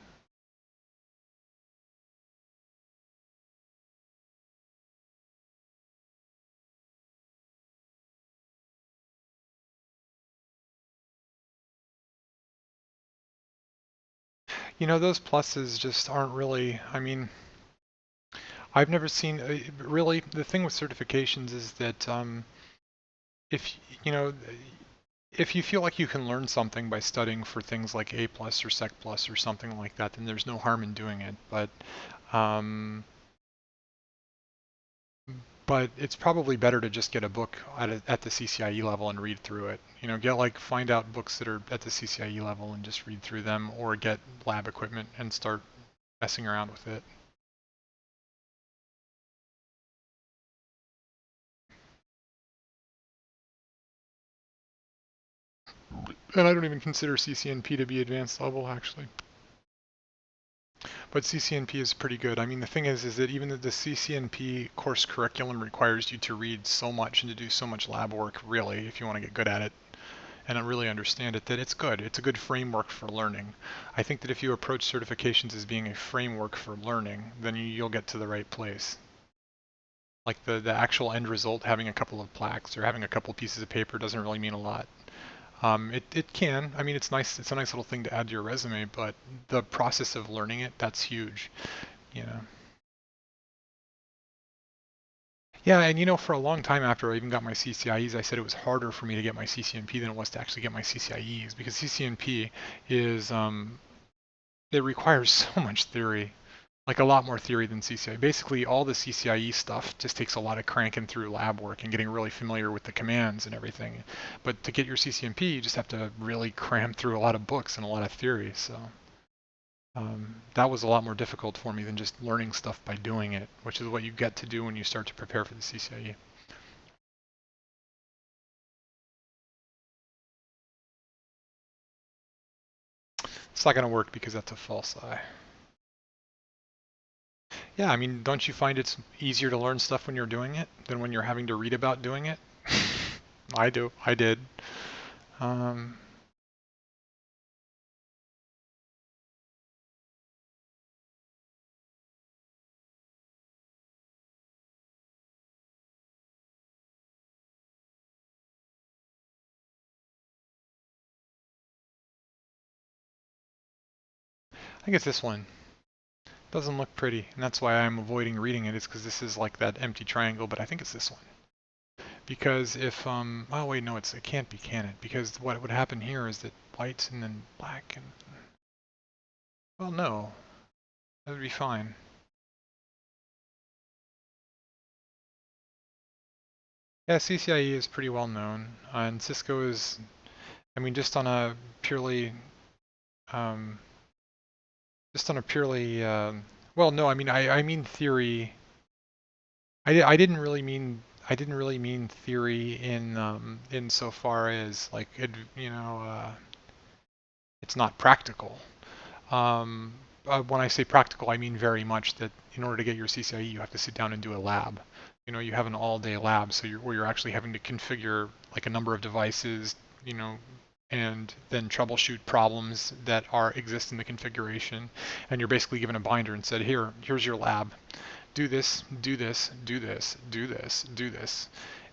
You know, those pluses just aren't really, I mean, I've never seen, really, the thing with certifications is that if, you know, if you feel like you can learn something by studying for things like A plus or Sec plus or something like that, then there's no harm in doing it. Um, but it's probably better to just get a book at the CCIE level and read through it. You know, find out books that are at the CCIE level and just read through them, or get lab equipment and start messing around with it. And I don't even consider CCNP to be advanced level, actually. But CCNP is pretty good. I mean, the thing is that even the CCNP course curriculum requires you to read so much and to do so much lab work, really, if you want to get good at it and really understand it, that it's good. It's a good framework for learning. I think that if you approach certifications as being a framework for learning, then you'll get to the right place. Like the actual end result, having a couple of plaques or having a couple pieces of paper doesn't really mean a lot. It can. I mean, it's nice. It's a nice little thing to add to your resume, but the process of learning it, that's huge. You know. Yeah, and you know, for a long time after I even got my CCIEs, I said it was harder for me to get my CCNP than it was to actually get my CCIEs because CCNP is it requires so much theory, like a lot more theory than CCIE. Basically, all the CCIE stuff just takes a lot of cranking through lab work and getting really familiar with the commands and everything. But to get your CCNP, you just have to really cram through a lot of books and a lot of theory. So that was a lot more difficult for me than just learning stuff by doing it, which is what you get to do when you start to prepare for the CCIE. It's not going to work because that's a false eye. Yeah, I mean, don't you find it's easier to learn stuff when you're doing it than when you're having to read about doing it? I do. I did. Um, I think it's this one. Doesn't look pretty, and that's why I'm avoiding reading it, is because this is like that empty triangle, but I think it's this one. Because if, oh wait, no, it can't be, can it? Because what would happen here is that white and then black and, well, no, that would be fine. Yeah, CCIE is pretty well known, and Cisco is, I mean, um, just on a purely, well, no, I mean, I mean theory. I I didn't really mean theory in so far as like it's not practical. Um, when I say practical, I mean very much that in order to get your CCIE, you have to sit down and do a lab. You know, you have an all-day lab, so where you're actually having to configure like a number of devices, you know, and then troubleshoot problems that exist in the configuration. And you're basically given a binder and said, here's your lab. Do this, do this, do this, do this, do this.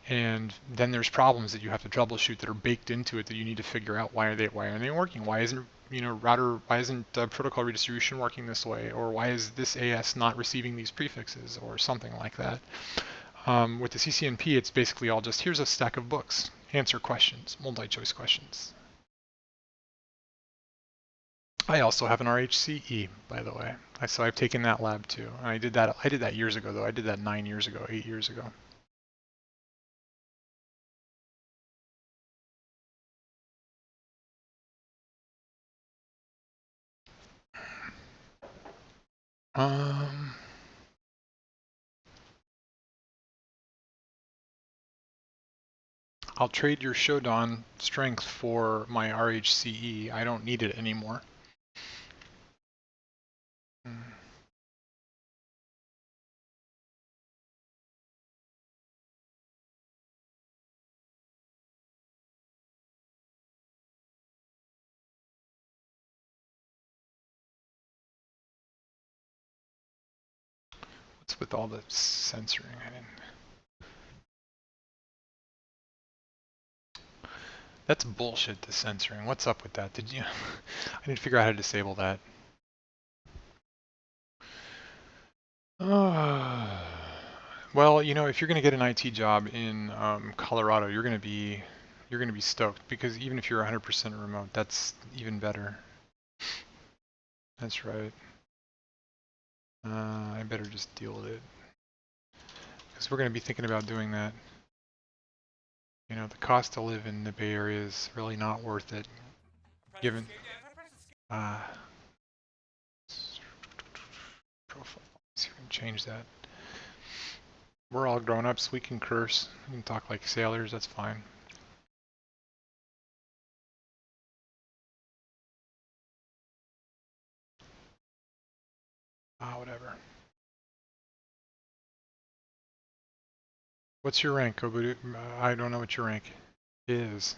And then there's problems that you have to troubleshoot that are baked into it that you need to figure out why aren't they working? Why isn't why isn't protocol redistribution working this way? Or why is this AS not receiving these prefixes or something like that? With the CCNP, it's basically all just here's a stack of books, answer questions, multi-choice questions. I also have an RHCE, by the way. So I've taken that lab too. And I did that years ago though. I did that 9 years ago, 8 years ago. Um, I'll trade your Shodan strength for my RHCE. I don't need it anymore. What's with all the censoring? That's bullshit, the censoring. What's up with that? Did you? I need to figure out how to disable that. Well, you know, if you're going to get an IT job in Colorado, you're going to be stoked because even if you're 100% remote, that's even better. That's right. I better just deal with it because we're going to be thinking about doing that. You know, the cost to live in the Bay Area is really not worth it, given profile. See if we can change that. We're all grown-ups. We can curse. We can talk like sailors. That's fine. Whatever. What's your rank, Kobudu? I don't know what your rank is.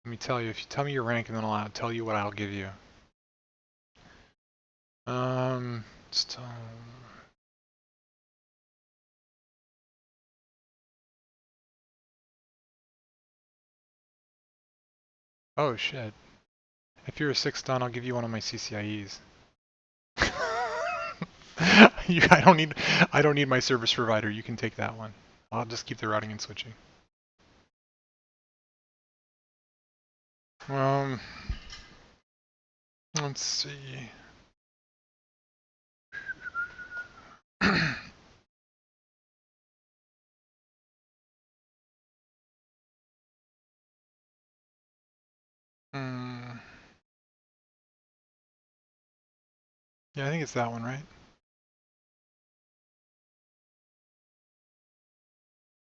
Let me tell you. If you tell me your rank, and then I'll tell you what I'll give you. Still. Oh shit. If you're a 6th Dan, I'll give you one of my CCIEs. I don't need my service provider. You can take that one. I'll just keep the routing and switching. Let's see. Yeah, I think it's that one, right?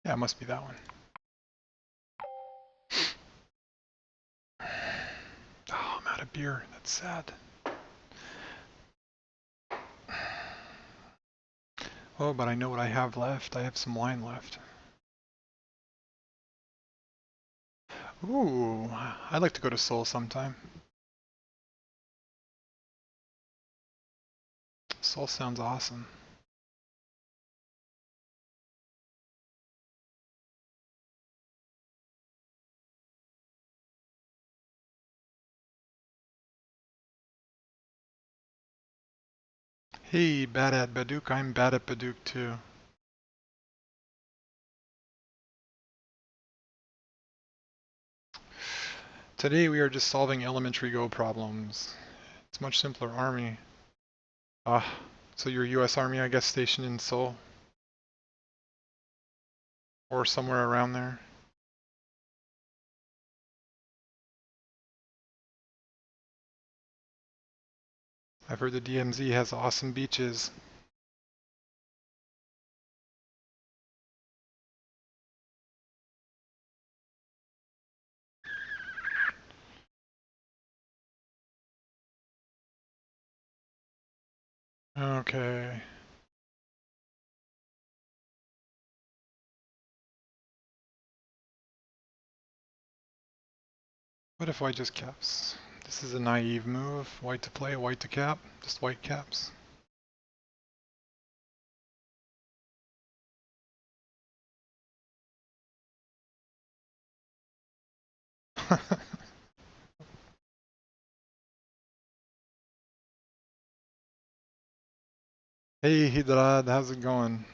Yeah, it must be that one. Oh, I'm out of beer. That's sad. Oh, but I know what I have left. I have some wine left. Ooh, I'd like to go to Seoul sometime. Seoul sounds awesome. Hey, bad at Baduk. I'm bad at Baduk too. Today we are just solving elementary Go problems. It's much simpler. Army. So you're US Army, I guess, stationed in Seoul? or somewhere around there. I've heard the DMZ has awesome beaches. Okay. What if white just caps? This is a naive move. White to play, white to cap. Just white caps. Hey Hidrad, how's it going?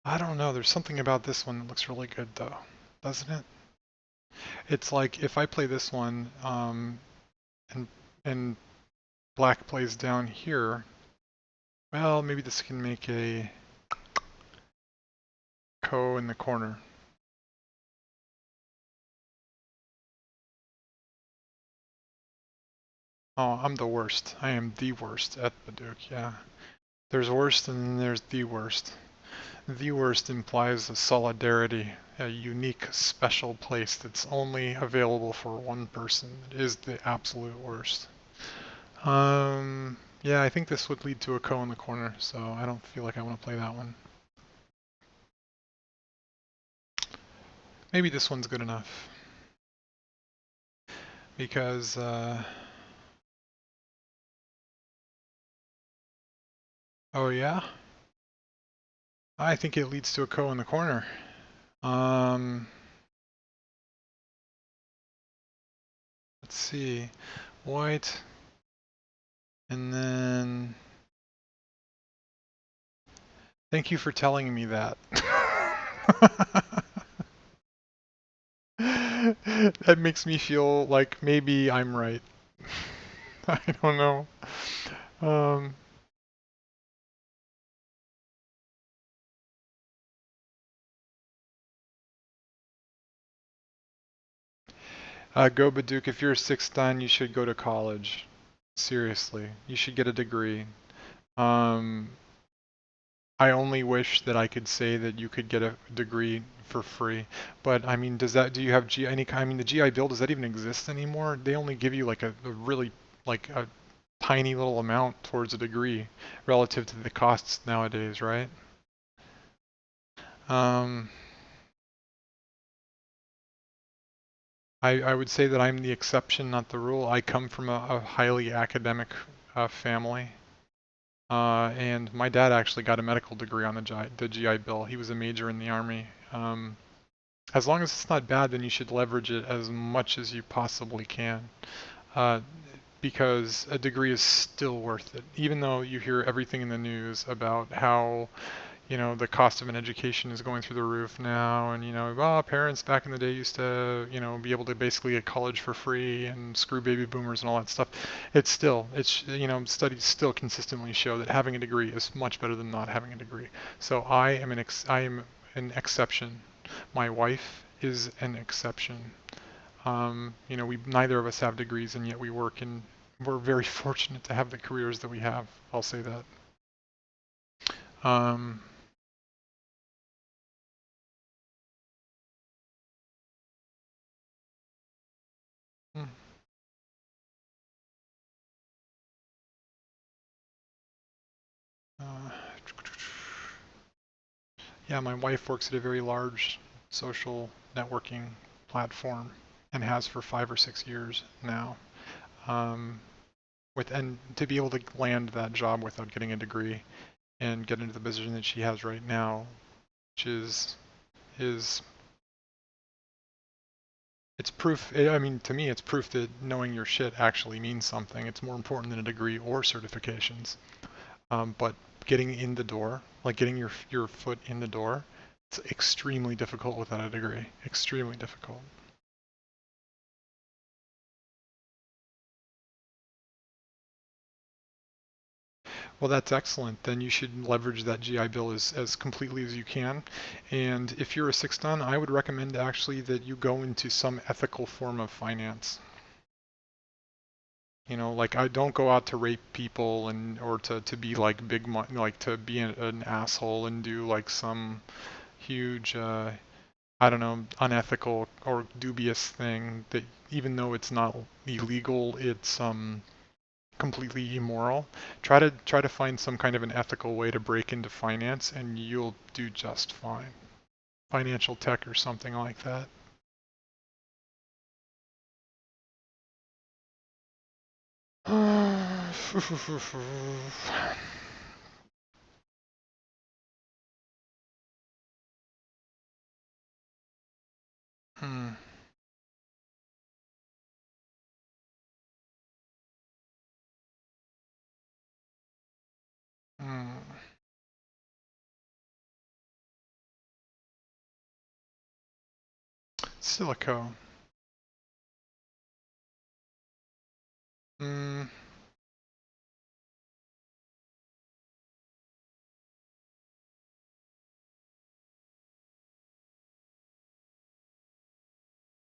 I don't know, there's something about this one that looks really good though, doesn't it? It's like if I play this one, and and black plays down here, well, maybe this can make a ko in the corner. Oh, I'm the worst. I am the worst at Baduk, yeah. There's worst and then there's the worst. The worst implies a solidarity, a unique, special place that's only available for one person. It is the absolute worst. Yeah, I think this would lead to a ko in the corner, so I don't feel like I want to play that one. Maybe this one's good enough. Because, oh yeah? I think it leads to a ko in the corner. Um, let's see. White. And then... Thank you for telling me that. That makes me feel like maybe I'm right. I don't know. Um, go Baduk, if you're a sixth dan, you should go to college. Seriously, you should get a degree. Um, I only wish that I could say that you could get a degree for free. But I mean, do you have any kind, I mean, the GI Bill, does that even exist anymore? They only give you like a really, like a tiny little amount towards a degree relative to the costs nowadays, right? Um, I would say that I'm the exception, not the rule. I come from a highly academic family. And my dad actually got a medical degree on the GI Bill. He was a major in the Army. As long as it's not bad, then you should leverage it as much as you possibly can. Uh, because a degree is still worth it. Even though you hear everything in the news about how, you know, the cost of an education is going through the roof now, and, you know, well, parents back in the day used to, you know, be able to basically get college for free and screw baby boomers and all that stuff. You know, studies still consistently show that having a degree is much better than not having a degree. So I am an exception. My wife is an exception. You know, we neither of us have degrees, and yet we work, and we're very fortunate to have the careers that we have. I'll say that. Um, hmm, uh, yeah, my wife works at a very large social networking platform and has for 5 or 6 years now. Um, and to be able to land that job without getting a degree and get into the position that she has right now, which is it's proof. I mean, to me, it's proof that knowing your shit actually means something. It's more important than a degree or certifications. But getting in the door, like getting your foot in the door, it's extremely difficult without a degree. Extremely difficult. Well, that's excellent. Then you should leverage that GI Bill as completely as you can. And if you're a 6 Dan, I would recommend actually that you go into some ethical form of finance. You know, like I don't go out to rape people and or to be like like to be an asshole and do like some huge I don't know, unethical or dubious thing that even though it's not illegal, it's completely immoral. Try to find some kind of an ethical way to break into finance and you'll do just fine. Financial tech or something like that. Hmm. Hmm. Silico. Hmm.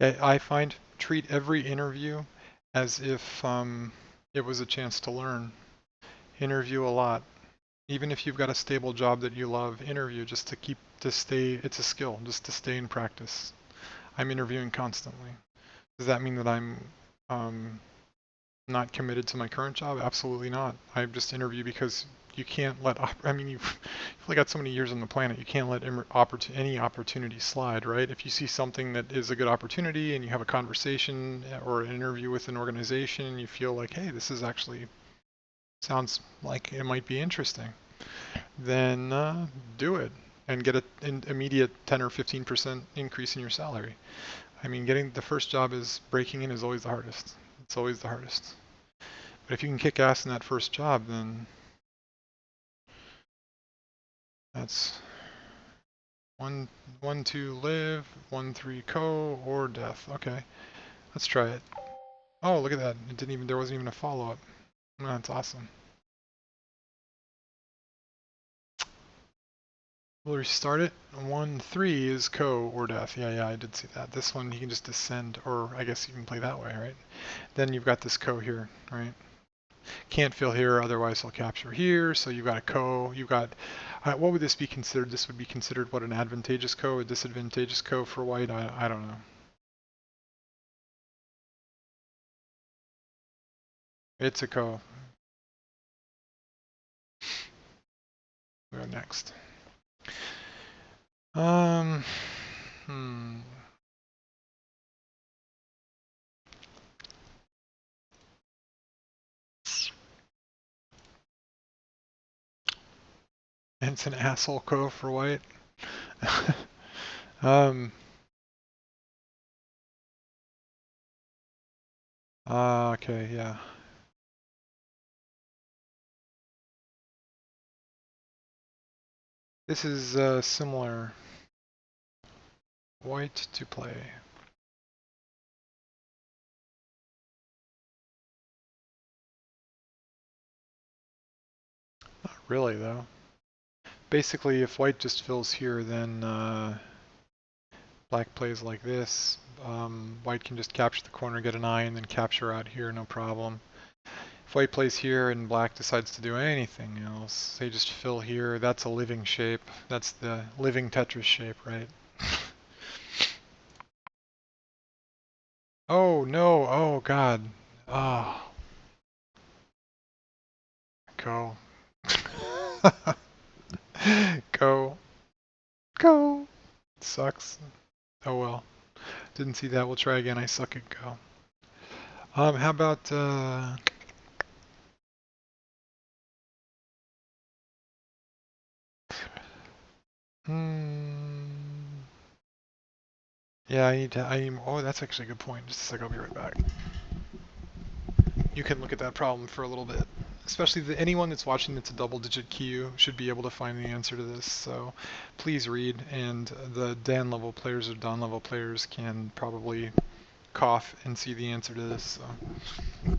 I find treat every interview as if it was a chance to learn. Interview a lot. Even if you've got a stable job that you love, interview just to stay, it's a skill, just to stay in practice. I'm interviewing constantly. Does that mean that I'm um, not committed to my current job? Absolutely not. I just interview because you can't let, I mean, you've only got so many years on the planet, you can't let any opportunity slide, right? If you see something that is a good opportunity and you have a conversation or an interview with an organization, you feel like, hey, this is actually, sounds like it might be interesting, then do it and get an immediate 10 or 15% increase in your salary. I mean, getting the first job is breaking in is always the hardest. It's always the hardest. But if you can kick ass in that first job, then that's 1 2 live, 1 3 co or death. Okay, let's try it. Oh, look at that! It didn't even there wasn't even a follow up. Oh, that's awesome. We'll restart it. 1 3 is co or death. Yeah, I did see that. This one you can just descend, or I guess you can play that way, right? Then you've got this co here, right? Can't fill here, otherwise he'll capture here. So you've got a co. You've got what would this be considered? This would be considered what, an advantageous co, a disadvantageous co for white. I don't know. It's a co. We'll go next. Um. Hmm. And it's an asshole co for white. um. Okay. Yeah. This is similar. White to play. Not really though. Basically, if white just fills here, then black plays like this. White can just capture the corner, get an eye, and then capture out here, no problem. If white plays here and black decides to do anything else, they just fill here. That's a living shape. That's the living Tetris shape, right? Oh no! Oh god! Oh, go, go, go! Sucks. Oh well. Didn't see that. We'll try again. I suck at go. How about hmm. Yeah, oh, that's actually a good point. Just a sec, I'll be right back. You can look at that problem for a little bit. Especially anyone that's watching that's a double-digit queue should be able to find the answer to this. So please read, and the Dan level players or Don level players can probably cough and see the answer to this. So.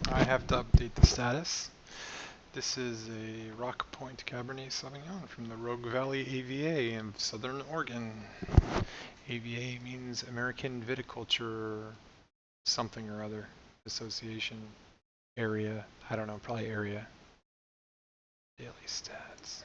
I have to update the status. This is a Rock Point Cabernet Sauvignon from the Rogue Valley AVA in Southern Oregon. AVA means American Viticulture something or other association area. I don't know, probably area. Daily stats.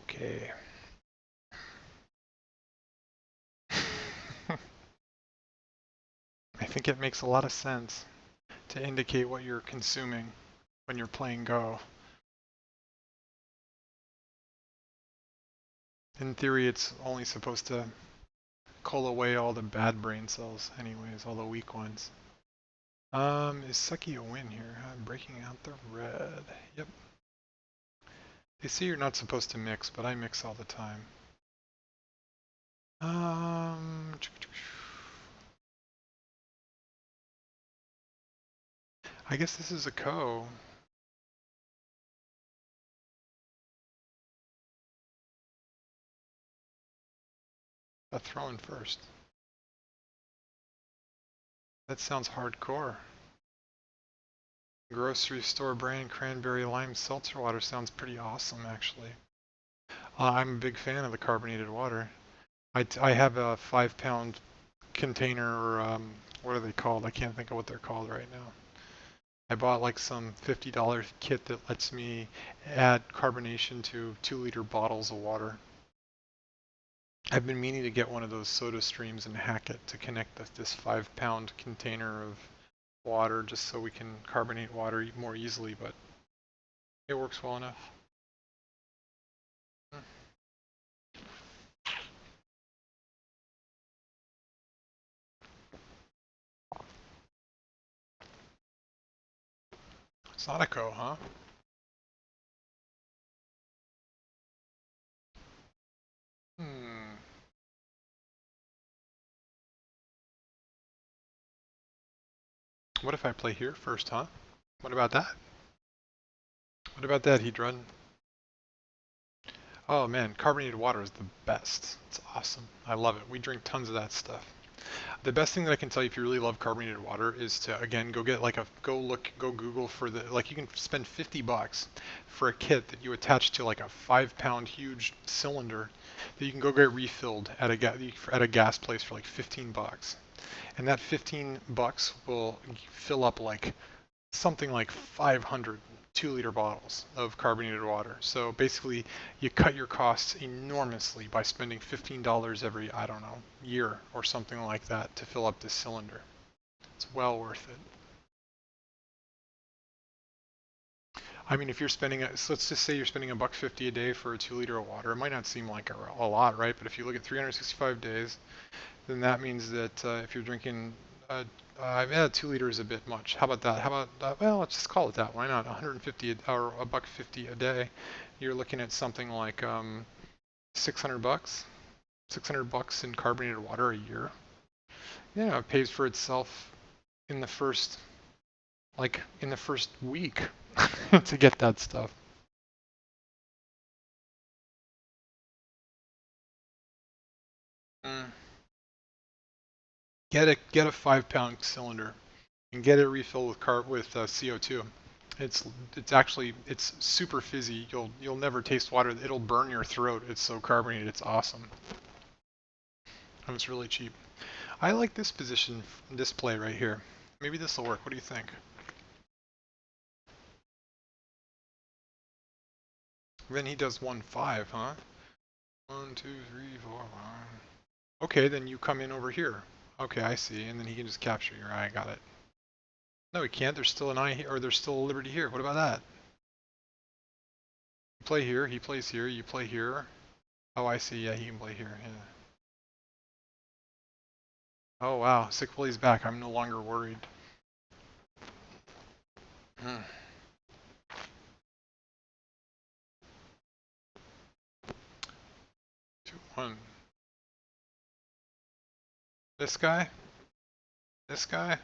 Okay. I think it makes a lot of sense to indicate what you're consuming when you're playing Go. In theory, it's only supposed to cull away all the bad brain cells anyways, all the weak ones. Is Sucky a win here? I'm breaking out the red. Yep. They say you're not supposed to mix, but I mix all the time. I guess this is a co. A throw in first. That sounds hardcore. Grocery store brand cranberry lime seltzer water sounds pretty awesome, actually. I'm a big fan of the carbonated water. I have a 5-pound container, or what are they called? I can't think of what they're called right now. I bought like some $50 kit that lets me add carbonation to 2-liter bottles of water. I've been meaning to get one of those soda streams and hack it to connect this 5-pound container of water just so we can carbonate water more easily, but it works well enough. Sonico, huh? Hmm. What if I play here first, huh? What about that? What about that, Hedron? Oh man, carbonated water is the best. It's awesome. I love it. We drink tons of that stuff. The best thing that I can tell you if you really love carbonated water is to, again, go get like go Google for the, like you can spend $50 for a kit that you attach to like a 5-pound huge cylinder that you can go get refilled at a gas place for like $15. And that $15 will fill up like something like 500 2-liter bottles of carbonated water. So basically, you cut your costs enormously by spending $15 every, I don't know, year or something like that to fill up this cylinder. It's well worth it. I mean, if you're spending, so let's just say you're spending $1.50 a day for a 2-liter of water. It might not seem like a lot, right? But if you look at 365 days, then that means that if you're drinking, yeah, 2 liter is a bit much. How about that? How about, well, let's just call it that. Why not? 150 or $1.50 a day. You're looking at something like 600 bucks, $600 in carbonated water a year. Yeah, it pays for itself in the first, like in the first week to get that stuff. Mm. Get a 5-pound cylinder and get it refilled with CO2. It's actually it's super fizzy. You'll never taste water. It'll burn your throat. It's so carbonated. It's awesome. And it's really cheap. I like this position display right here. Maybe this will work. What do you think? Then he does 1-5, huh? 1, 2, 3, 4, 5. Okay, then you come in over here. Okay, I see. And then he can just capture your eye. I got it. No, he can't. There's still an eye here, or there's still a liberty here. What about that? You play here, he plays here, you play here. Oh, I see, yeah, he can play here, yeah. Oh wow, Sick Willie's back, I'm no longer worried. Hmm. 2-1. This guy? This guy?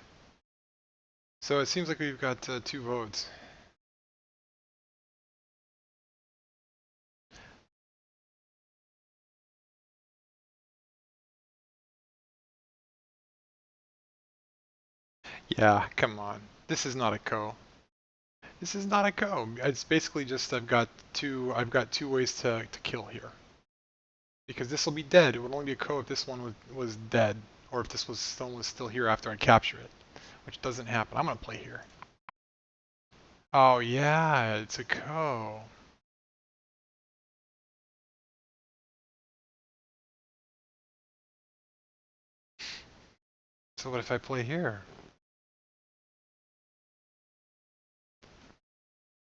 So it seems like we've got 2 votes. Yeah, come on. This is not a co. This is not a co. It's basically just I've got two ways to kill here. Because this will be dead. It would only be a co if this one was dead. Or if this stone was still here after I capture it. Which doesn't happen. I'm gonna play here. Oh yeah, it's a co. So what if I play here?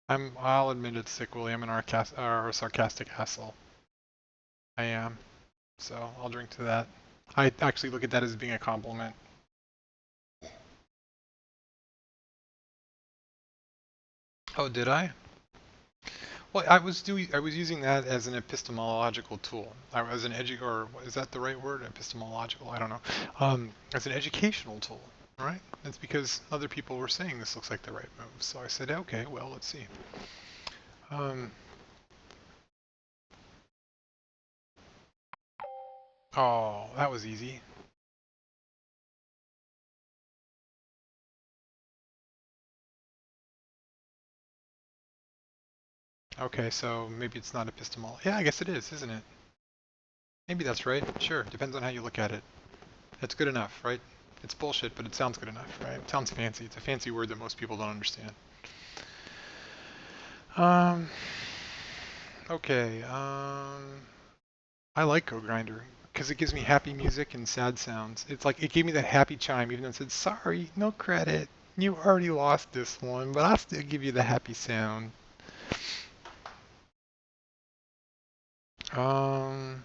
I'll admit it's Sick Willie. I'm an sarcastic asshole. I am. So I'll drink to that. I actually look at that as being a compliment. Oh, did I? Well, I was using that as an epistemological tool. As an or is that the right word? Epistemological? I don't know. As an educational tool, right? That's because other people were saying this looks like the right move. So I said, okay, well, let's see. Um, oh, that was easy. Okay, so maybe it's not epistemology. Yeah, I guess it is, isn't it? Maybe that's right. Sure, depends on how you look at it. That's good enough, right? It's bullshit, but it sounds good enough, right? It sounds fancy. It's a fancy word that most people don't understand. Um, okay, I like Go Grinder because it gives me happy music and sad sounds. It's like it gave me that happy chime, even though it said, sorry, no credit. You already lost this one, but I'll still give you the happy sound. Um,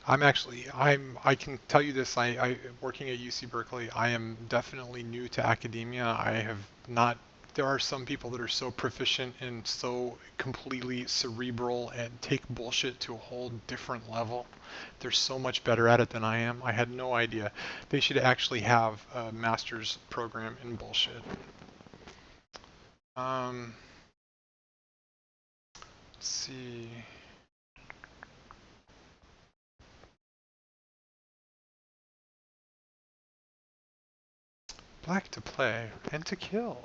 I can tell you this, working at UC Berkeley, I am definitely new to academia. I have not, there are some people that are so proficient and so completely cerebral and take bullshit to a whole different level. They're so much better at it than I am. I had no idea. They should actually have a master's program in bullshit. Um, let's see. Black to play and to kill.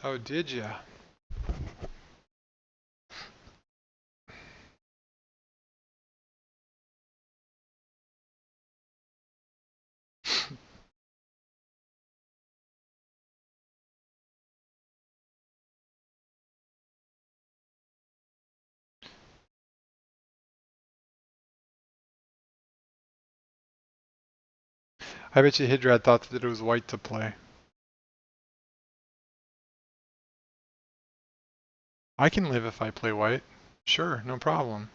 Oh, did ya? I bet you Hydrad thought that it was white to play. I can live if I play white. Sure, no problem.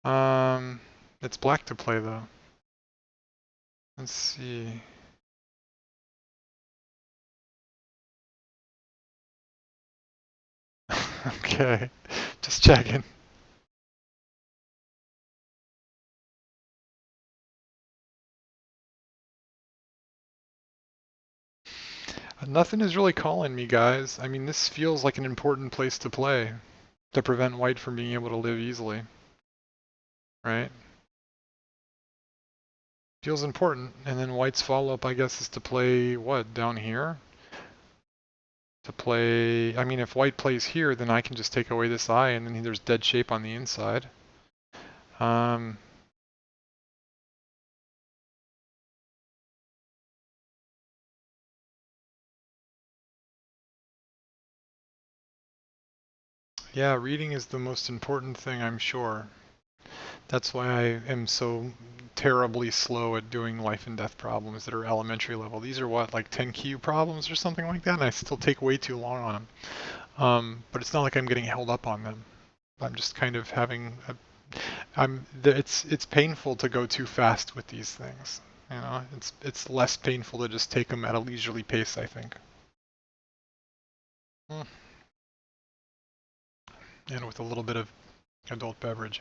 Um, it's black to play though. Let's see. Okay, just checking. Nothing is really calling me, guys. I mean, this feels like an important place to play to prevent white from being able to live easily, right? Feels important, and then white's follow-up, I guess, is to play what, down here? To play, I mean, if white plays here, then I can just take away this eye, and then there's dead shape on the inside. Um, yeah, reading is the most important thing, I'm sure. That's why I am so terribly slow at doing life and death problems that are elementary level. These are what, like 10 Q problems or something like that, and I still take way too long on them. But it's not like I'm getting held up on them. I'm just kind of having a, it's painful to go too fast with these things. You know, it's less painful to just take them at a leisurely pace, I think. Mm. And with a little bit of adult beverage.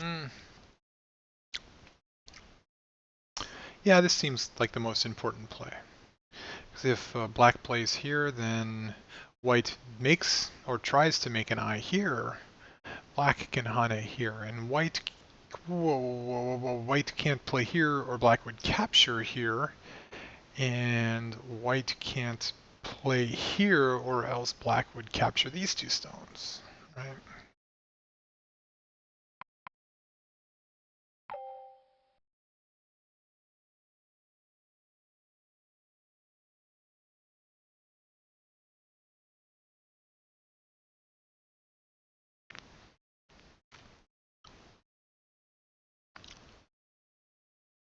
Mm. Yeah, this seems like the most important play. Because if black plays here, then white makes or tries to make an eye here. Black can hane here, and white, white can't play here, or black would capture here, and white can't play here, or else black would capture these two stones, right?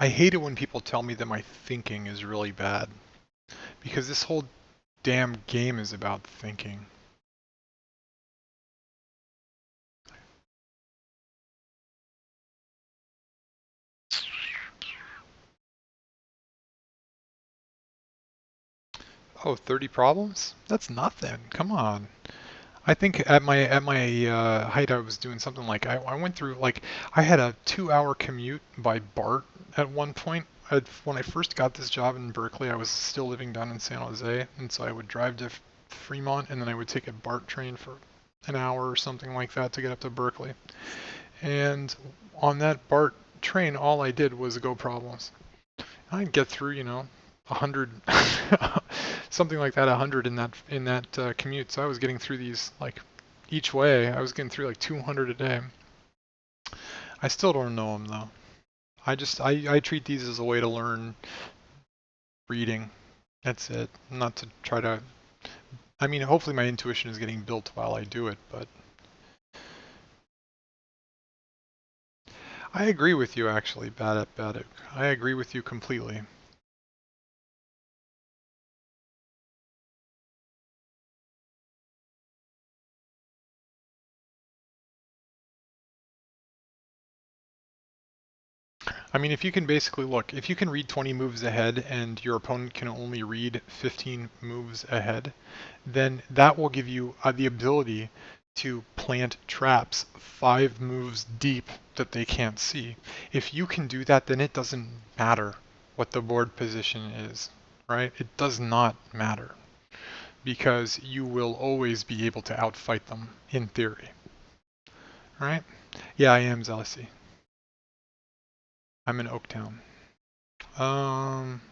I hate it when people tell me that my thinking is really bad, because this whole damn game is about thinking. Oh, 30 problems? That's nothing. Come on. I think at my height I was doing something like I went through like I had a 2-hour commute by BART at one point. When I first got this job in Berkeley, I was still living down in San Jose, and so I would drive to Fremont, and then I would take a BART train for an hour or something like that to get up to Berkeley. And on that BART train, all I did was go problems. I'd get through, 100, something like that, 100 in that commute. So I was getting through these like each way. I was getting through like 200 a day. I still don't know them though. I treat these as a way to learn reading. That's it. Not to try to. I mean, hopefully my intuition is getting built while I do it, but I agree with you actually, Baduk. I agree with you completely. I mean, if you can basically look, if you can read 20 moves ahead and your opponent can only read 15 moves ahead, then that will give you the ability to plant traps 5 moves deep that they can't see. If you can do that, then it doesn't matter what the board position is, right? It does not matter because you will always be able to outfight them in theory, right? Yeah, I am Zealousy. I'm in Oaktown. Um,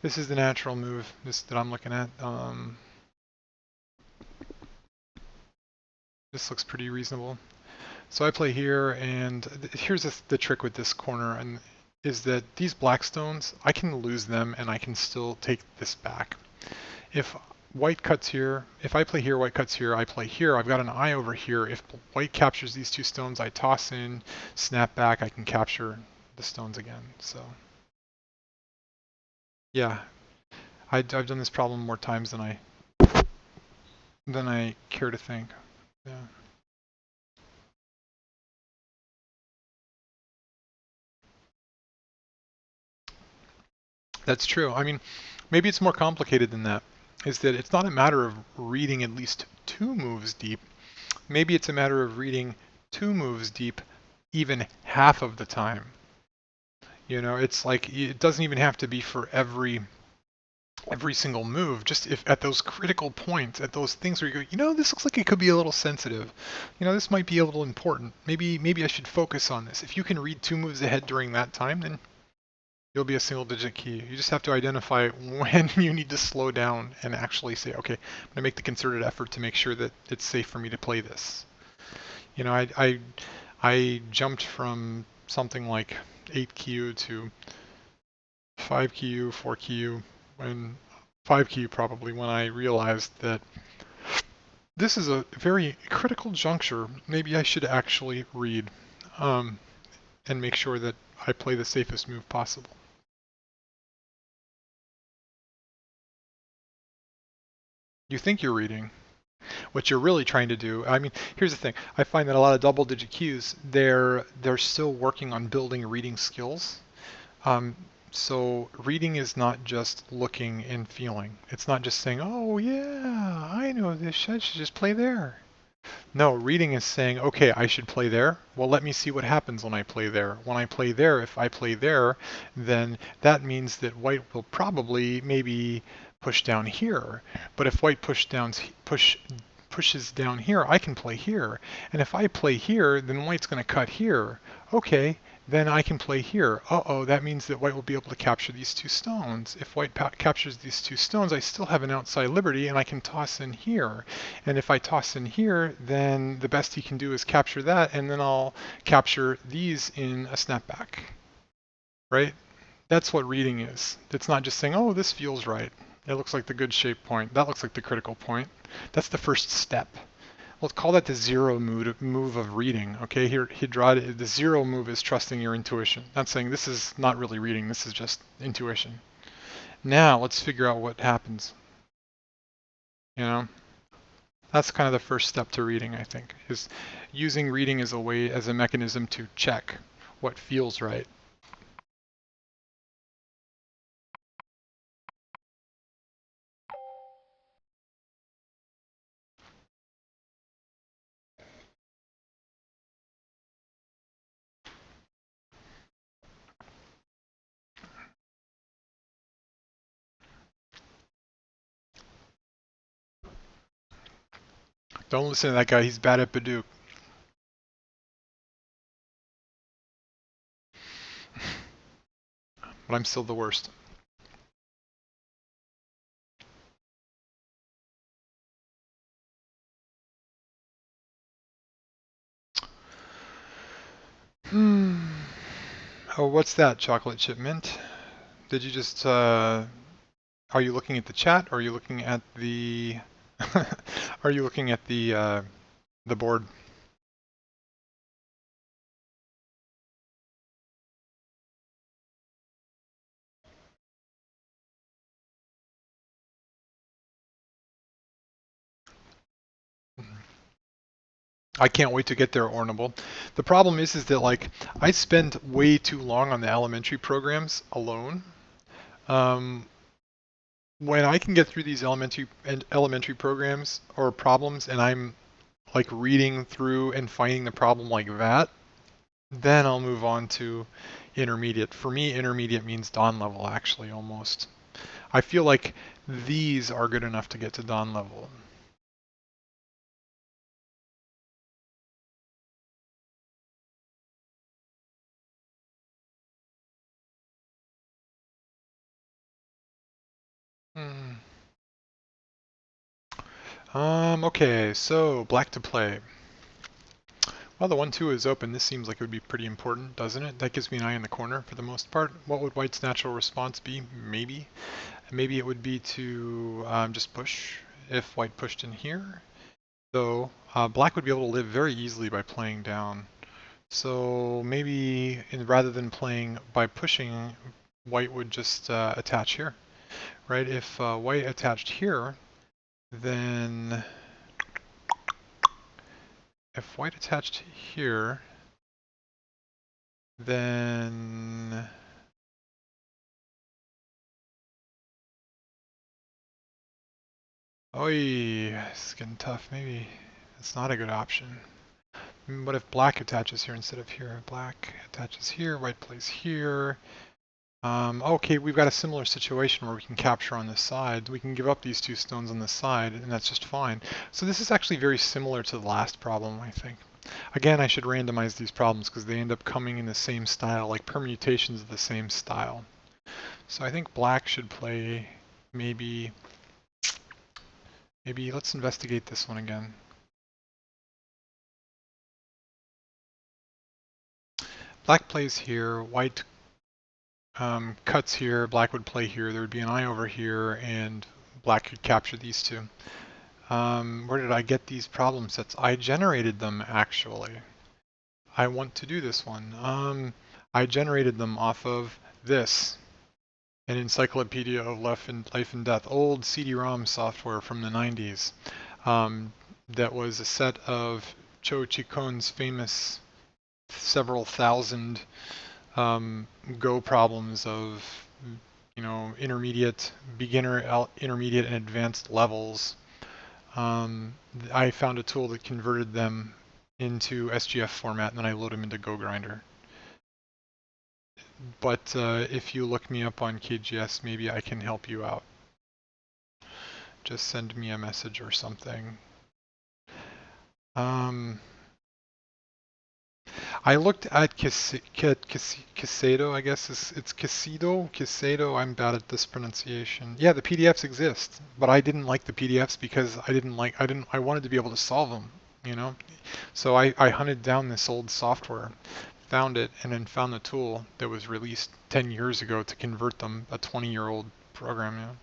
This is the natural move this that I'm looking at. This looks pretty reasonable. So I play here, and here's the trick with this corner, and is that these black stones, I can lose them, and I can still take this back. If white cuts here, if I play here, white cuts here, I play here, I've got an eye over here. If white captures these two stones, I toss in, snap back, I can capture the stones again. So yeah, I've done this problem more times than I care to think. Yeah. That's true. I mean, maybe it's more complicated than that. Is that it's not a matter of reading at least 2 moves deep. Maybe it's a matter of reading 2 moves deep even half of the time. It's like it doesn't even have to be for every single move. Just if at those critical points, at those things where you go, this looks like it could be a little sensitive. This might be a little important. Maybe I should focus on this. If you can read 2 moves ahead during that time, then you'll be a single digit key. You just have to identify when you need to slow down and actually say, okay, I'm going to make the concerted effort to make sure that it's safe for me to play this. I jumped from something like 8 Q to 5 Q, 4 Q, when 5 Q probably when I realized that This is a very critical juncture. Maybe I should actually read um, and make sure that I play the safest move possible. You think you're reading. What you're really trying to do, I mean, here's the thing. I find that a lot of double-digit queues, they're still working on building reading skills. Um, so reading is not just looking and feeling. It's not just saying, "Oh yeah, I know this. I should just play there." No, reading is saying, okay, I should play there. Well, let me see what happens when I play there. When I play there, if I play there, then that means that white will probably maybe push down here. But if white pushes down here, I can play here. And if I play here, then white's going to cut here. Okay, then I can play here. Uh-oh, that means that white will be able to capture these two stones. If white captures these two stones, I still have an outside liberty, and I can toss in here. And if I toss in here, then the best he can do is capture that, and then I'll capture these in a snapback, right? That's what reading is. It's not just saying, oh, this feels right. It looks like the good shape point. That looks like the critical point. That's the first step. Let's call that the zero move of reading. Okay, here the zero move is trusting your intuition. Not saying this is not really reading, this is just intuition. Now let's figure out what happens. You know, that's kind of the first step to reading, I think, is using reading as a mechanism to check what feels right. Don't listen to that guy, he's bad at Baduk. But I'm still the worst. Oh, what's that, chocolate chip mint? Did you just, are you looking at the chat, or are you looking at the, are you looking at the board? I can't wait to get there, Ornable. The problem is that like I spend way too long on the elementary programs alone. Um, when I can get through these elementary programs or problems, and I'm like reading through and finding the problem like that, then I'll move on to intermediate. For me, intermediate means dawn level, actually, almost. I feel like these are good enough to get to dawn level. Hmm. Okay, so black to play. Well, the 1-2 is open. This seems like it would be pretty important, doesn't it? That gives me an eye in the corner for the most part. What would white's natural response be? Maybe. Maybe it would be to just push if white pushed in here. So black would be able to live very easily by playing down. So maybe rather than playing by pushing, white would just attach here, right? If white attached here, then if white attached here, then oh, it's getting tough. Maybe it's not a good option. What if black attaches here instead of here? Black attaches here, white plays here. Okay, we've got a similar situation where we can capture on this side. We can give up these two stones on this side, and that's just fine. So this is actually very similar to the last problem, I think. Again, I should randomize these problems because they end up coming in the same style, like permutations of the same style. So I think black should play maybe let's investigate this one again. Black plays here, white cuts here, black would play here, there would be an eye over here, and black could capture these two. Where did I get these problem sets? I generated them actually. I want to do this one. I generated them off of this, an encyclopedia of life and death, old CD-ROM software from the 90s. That was a set of Cho Chi-Kon's famous several thousand Go problems of, intermediate, beginner, intermediate, and advanced levels. I found a tool that converted them into SGF format, and then I load them into GoGrinder. But if you look me up on KGS, maybe I can help you out. Just send me a message or something. I looked at Casado, I guess it's Casado. I'm bad at this pronunciation. Yeah, the PDFs exist, but I didn't like the PDFs because I wanted to be able to solve them, you know? So I hunted down this old software, found it, and then found the tool that was released 10 years ago to convert them, a 20-year-old program,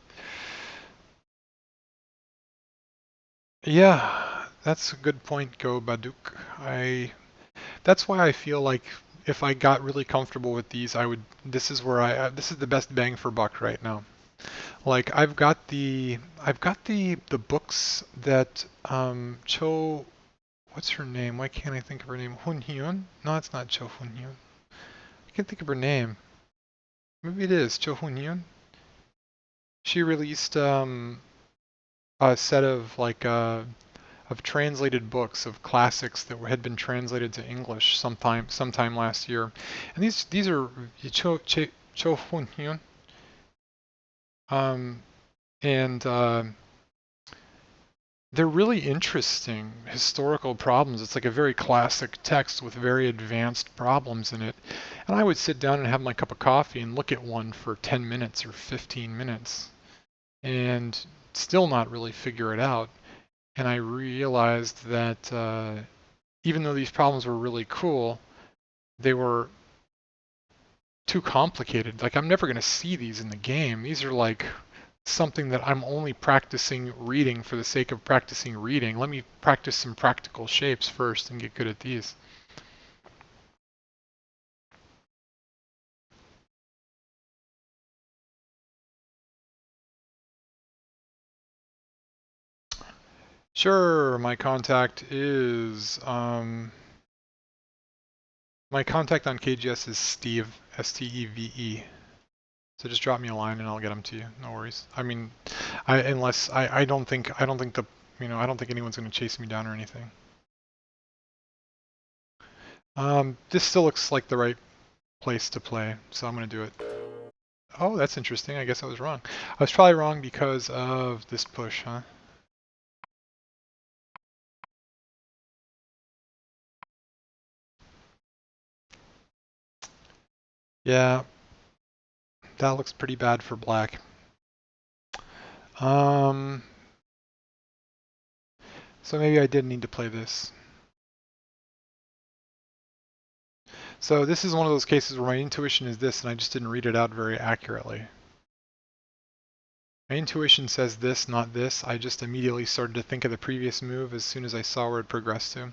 Yeah, that's a good point, Go Baduk. That's why I feel like if I got really comfortable with these, this is where this is the best bang for buck right now. Like I've got the books that Cho, what's her name? Why can't I think of her name? Hun Hyun? No, it's not Cho Hun Hyun. I can't think of her name. Maybe it is Cho Hun Hyun. She released a set of of translated books of classics that had been translated to English sometime last year, and these are Cho Hun Hyun, um, and they're really interesting historical problems. It's like a very classic text with very advanced problems in it, and I would sit down and have my cup of coffee and look at one for 10 minutes or 15 minutes, and still not really figure it out. And I realized that even though these problems were really cool, they were too complicated. Like I'm never going to see these in the game. These are like something that I'm only practicing reading for the sake of practicing reading. Let me practice some practical shapes first and get good at these. Sure, my contact on KGS is Steve, Steve. So just drop me a line and I'll get them to you. No worries. I mean, I don't think I don't think anyone's going to chase me down or anything. This still looks like the right place to play, so I'm going to do it. Oh, that's interesting. I guess I was wrong. I was probably wrong because of this push, huh? Yeah, that looks pretty bad for black. So maybe I did need to play this. So this is one of those cases where my intuition is this, and I just didn't read it out very accurately. My intuition says this, not this. I just immediately started to think of the previous move as soon as I saw where it progressed to.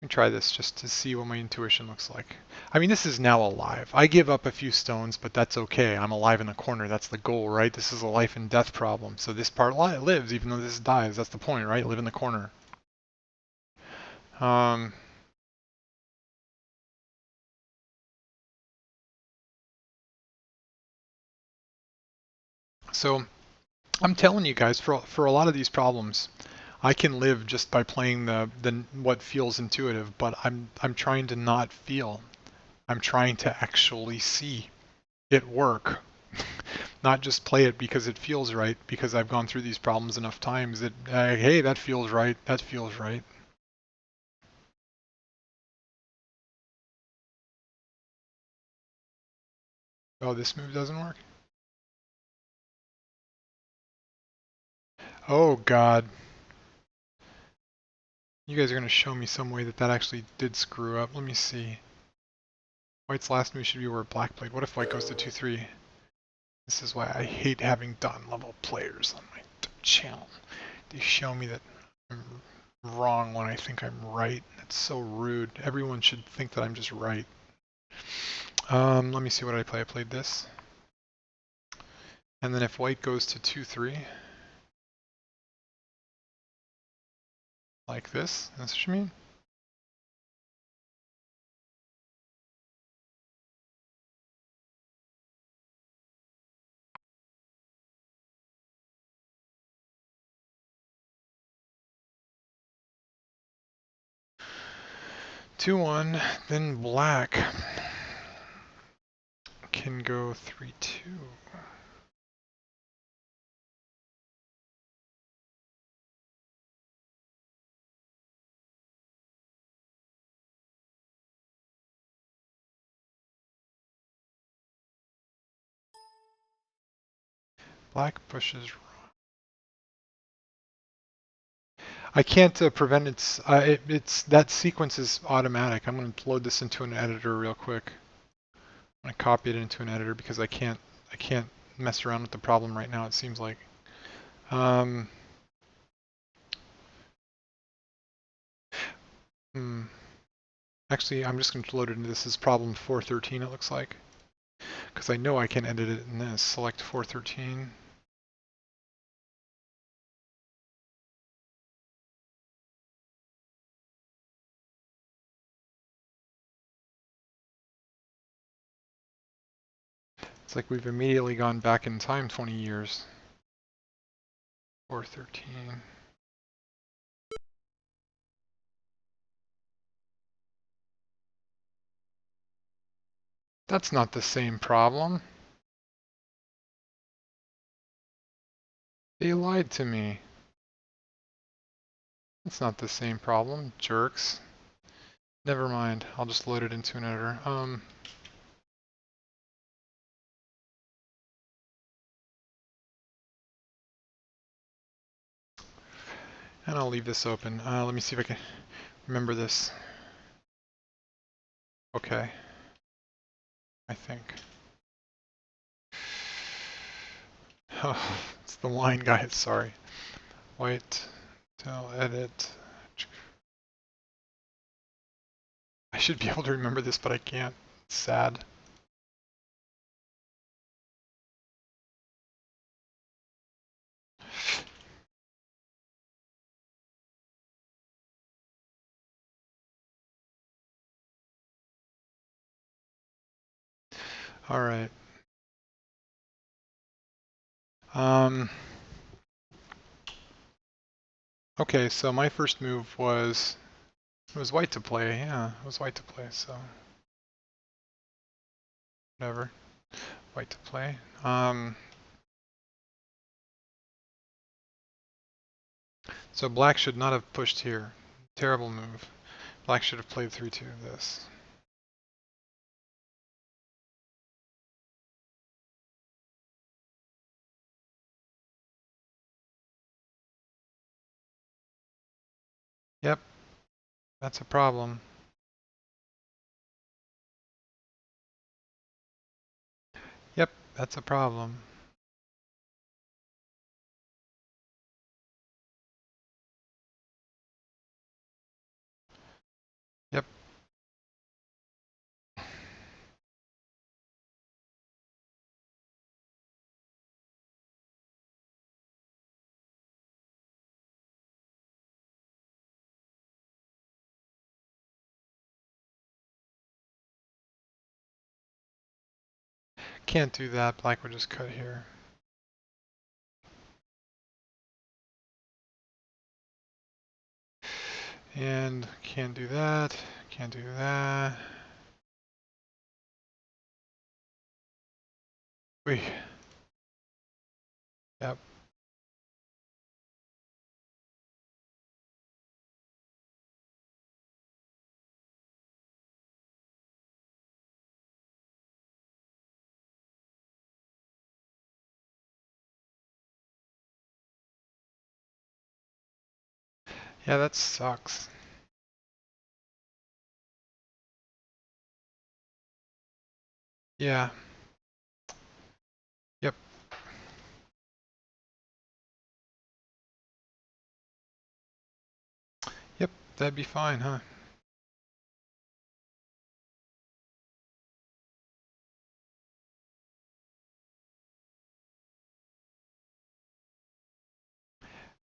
Let me try this just to see what my intuition looks like. I mean, this is now alive. I give up a few stones, but that's okay. I'm alive in the corner. That's the goal, right? This is a life and death problem. So this part lives, even though this dies. That's the point, right? Live in the corner. So I'm telling you guys, for a lot of these problems, I can live just by playing the what feels intuitive, but I'm trying to not feel. I'm trying to actually see it work. Not just play it because it feels right, because I've gone through these problems enough times that, hey, that feels right, that feels right. Oh, this move doesn't work? Oh, God. You guys are going to show me some way that that actually did screw up. Let me see. White's last move should be where black played. What if white goes to 2-3? This is why I hate having Dawn level players on my channel. They show me that I'm wrong when I think I'm right. It's so rude. Everyone should think that I'm just right. Let me see what I play. I played this. And then if white goes to 2-3, like this, that's what you mean? Two one, then black can go 3-2. Black pushes. I can't prevent it's that sequence is automatic. I'm going to load this into an editor real quick. I'm going to copy it into an editor because I can't mess around with the problem right now. It seems like. Actually, I'm just going to load it into this as problem 413. It looks like, because I know I can edit it in this. Select 413. It's like we've immediately gone back in time 20 years. 413. That's not the same problem. They lied to me. That's not the same problem, jerks. Never mind. I'll just load it into an editor. And I'll leave this open. Let me see if I can remember this. Okay. I think. Oh, it's the line guys, sorry. White, tell, edit. I should be able to remember this, but I can't. It's sad. All right. Okay, so my first move was it was white to play. Yeah, it was white to play. So whatever, white to play. So black should not have pushed here. Terrible move. Black should have played 3-2 this. Yep, that's a problem. Yep, that's a problem. Yep. Can't do that. Black would just cut here. And can't do that. Can't do that. Wait. Yep. Yeah, that sucks. Yeah. Yep. That'd be fine, huh?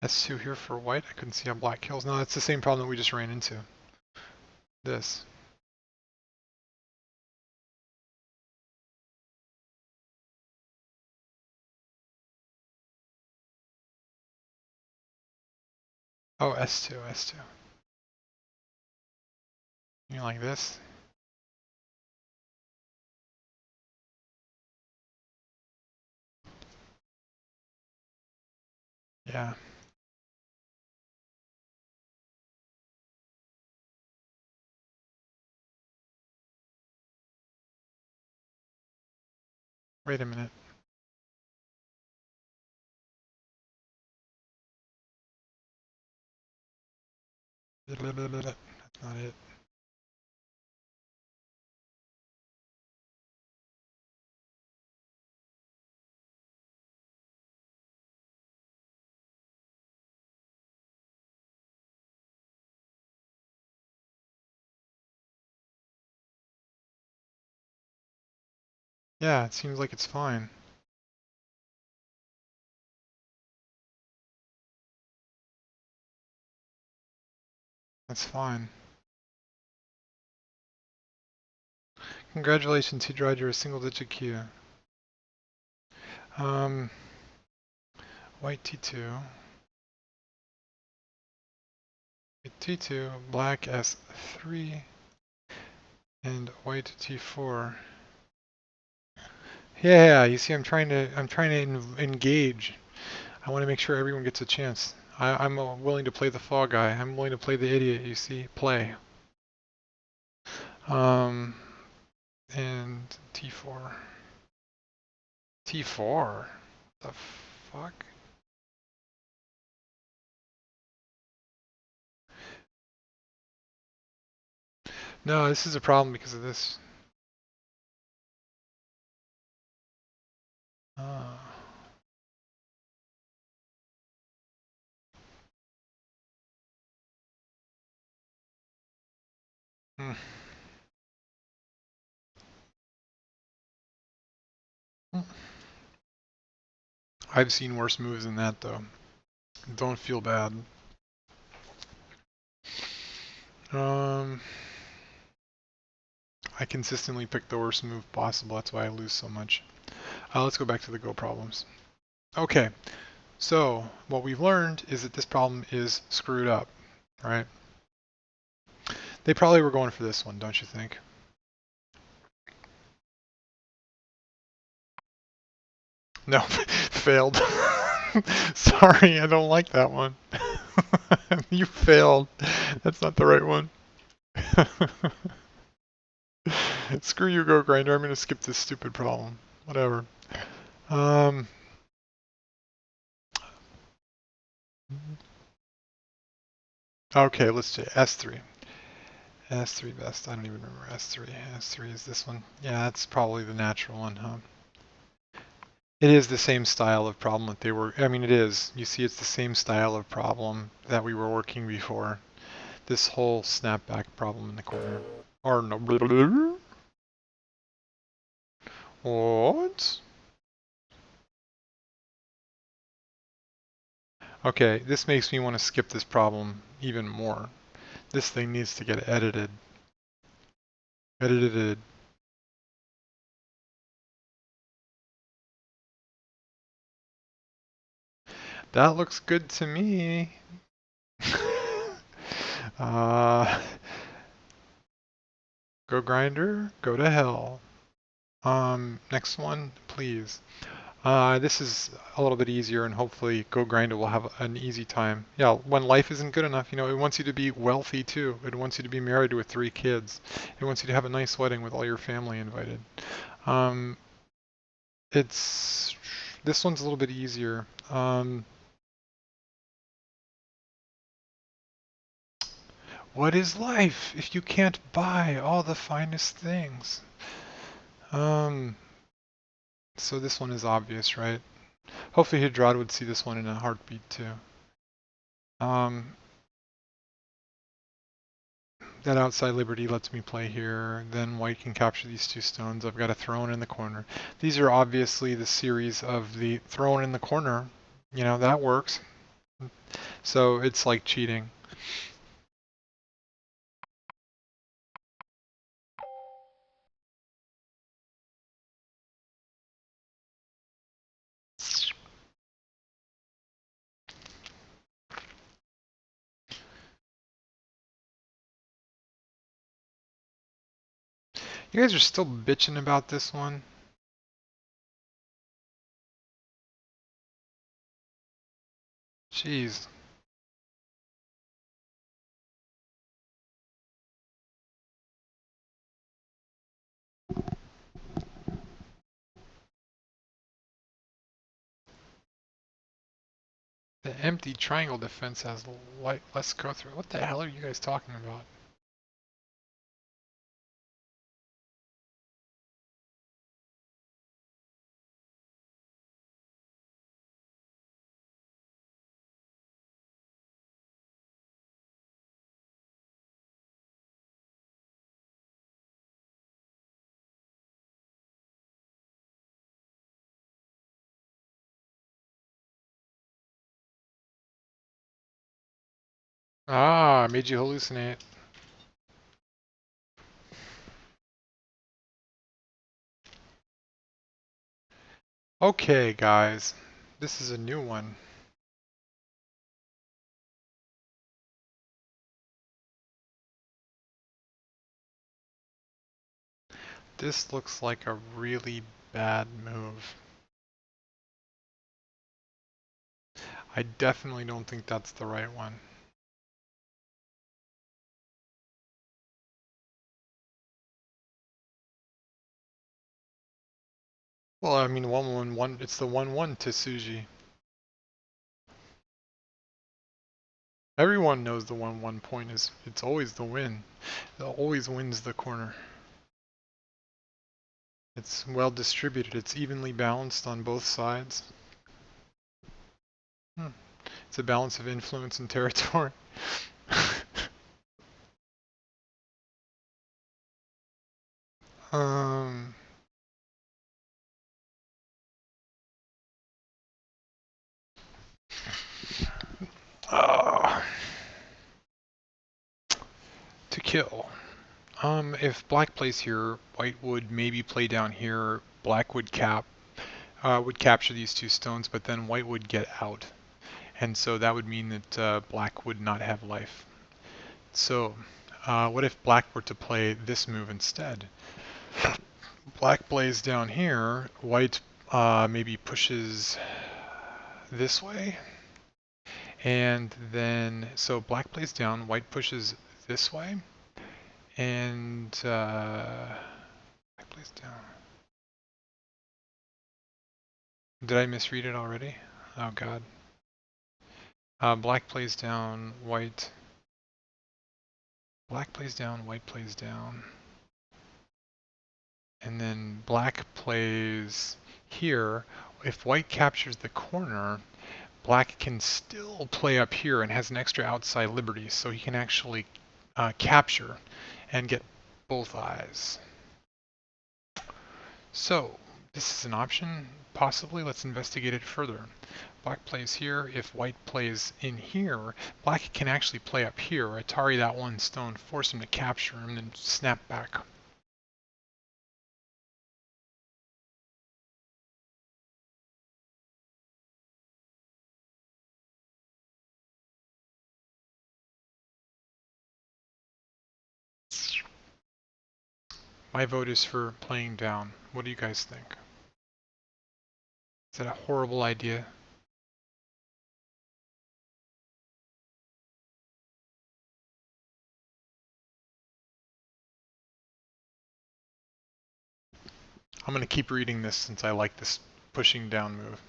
S2 here for white. I couldn't see on black kills. No, it's the same problem that we just ran into. This. Oh, S2, S2. You like this? Yeah. Wait a minute. That's not it. Yeah, it seems like it's fine. That's fine. Congratulations, he dried your single digit Q. White T2. White T2, black S3, and white T4. Yeah, you see, I'm trying to engage. I want to make sure everyone gets a chance. I'm willing to play the fall guy. I'm willing to play the idiot. You see, play. And T4. T4. The fuck? No, this is a problem because of this. Uh, hmm. I've seen worse moves than that, though. Don't feel bad. I consistently pick the worst move possible. That's why I lose so much. Let's go back to the Go problems. Okay, so what we've learned is that this problem is screwed up, right? They probably were going for this one, don't you think? No, failed. Sorry, I don't like that one. You failed. That's not the right one. Screw you, Go Grinder. I'm going to skip this stupid problem. Whatever. Okay, let's say S3. S3 best. I don't even remember S3. S3 is this one. Yeah, that's probably the natural one, huh? It is the same style of problem that they were. I mean, it is. You see, it's the same style of problem that we were working before. This whole snapback problem in the corner. Or no. What? Okay, this makes me want to skip this problem even more. This thing needs to get edited. Edited. That looks good to me. uh, Go Grinder, go to hell. Next one, please. This is a little bit easier, and hopefully Go Grinder will have an easy time. Yeah, when life isn't good enough, you know, it wants you to be wealthy too. It wants you to be married with 3 kids. It wants you to have a nice wedding with all your family invited. It's this one's a little bit easier. What is life if you can't buy all the finest things? So this one is obvious, right? Hopefully Hydrad would see this one in a heartbeat too. that outside liberty lets me play here. Then white can capture these two stones. I've got a throne in the corner. These are obviously the series of the throne in the corner. You know, that works. So it's like cheating. You guys are still bitching about this one? Jeez. The empty triangle defense has less go through. What the hell are you guys talking about? Ah, I made you hallucinate. Okay, guys. This is a new one. This looks like a really bad move. I definitely don't think that's the right one. Well, I mean, 1-1-1, it's the 1-1 to Suji. Everyone knows the 1-1 point is, it's always the win. It always wins the corner. It's well distributed, it's evenly balanced on both sides. It's a balance of influence and territory. um... Uh, to kill. If black plays here, white would maybe play down here. Black would capture these two stones, but then white would get out, and so that would mean that black would not have life. So, what if black were to play this move instead? Black plays down here. White maybe pushes this way, and then so black plays down. White pushes this way, and black plays down. Did I misread it already? Oh god. Black plays down, white. Black plays down, white plays down. And then black plays here. If white captures the corner, black can still play up here and has an extra outside liberty, so he can actually capture and get both eyes. So, this is an option, possibly. Let's investigate it further. Black plays here. If white plays in here, black can actually play up here, Atari that one stone, force him to capture him, and then snap back. My vote is for playing down. What do you guys think? Is that a horrible idea? I'm going to keep reading this since I like this pushing down move.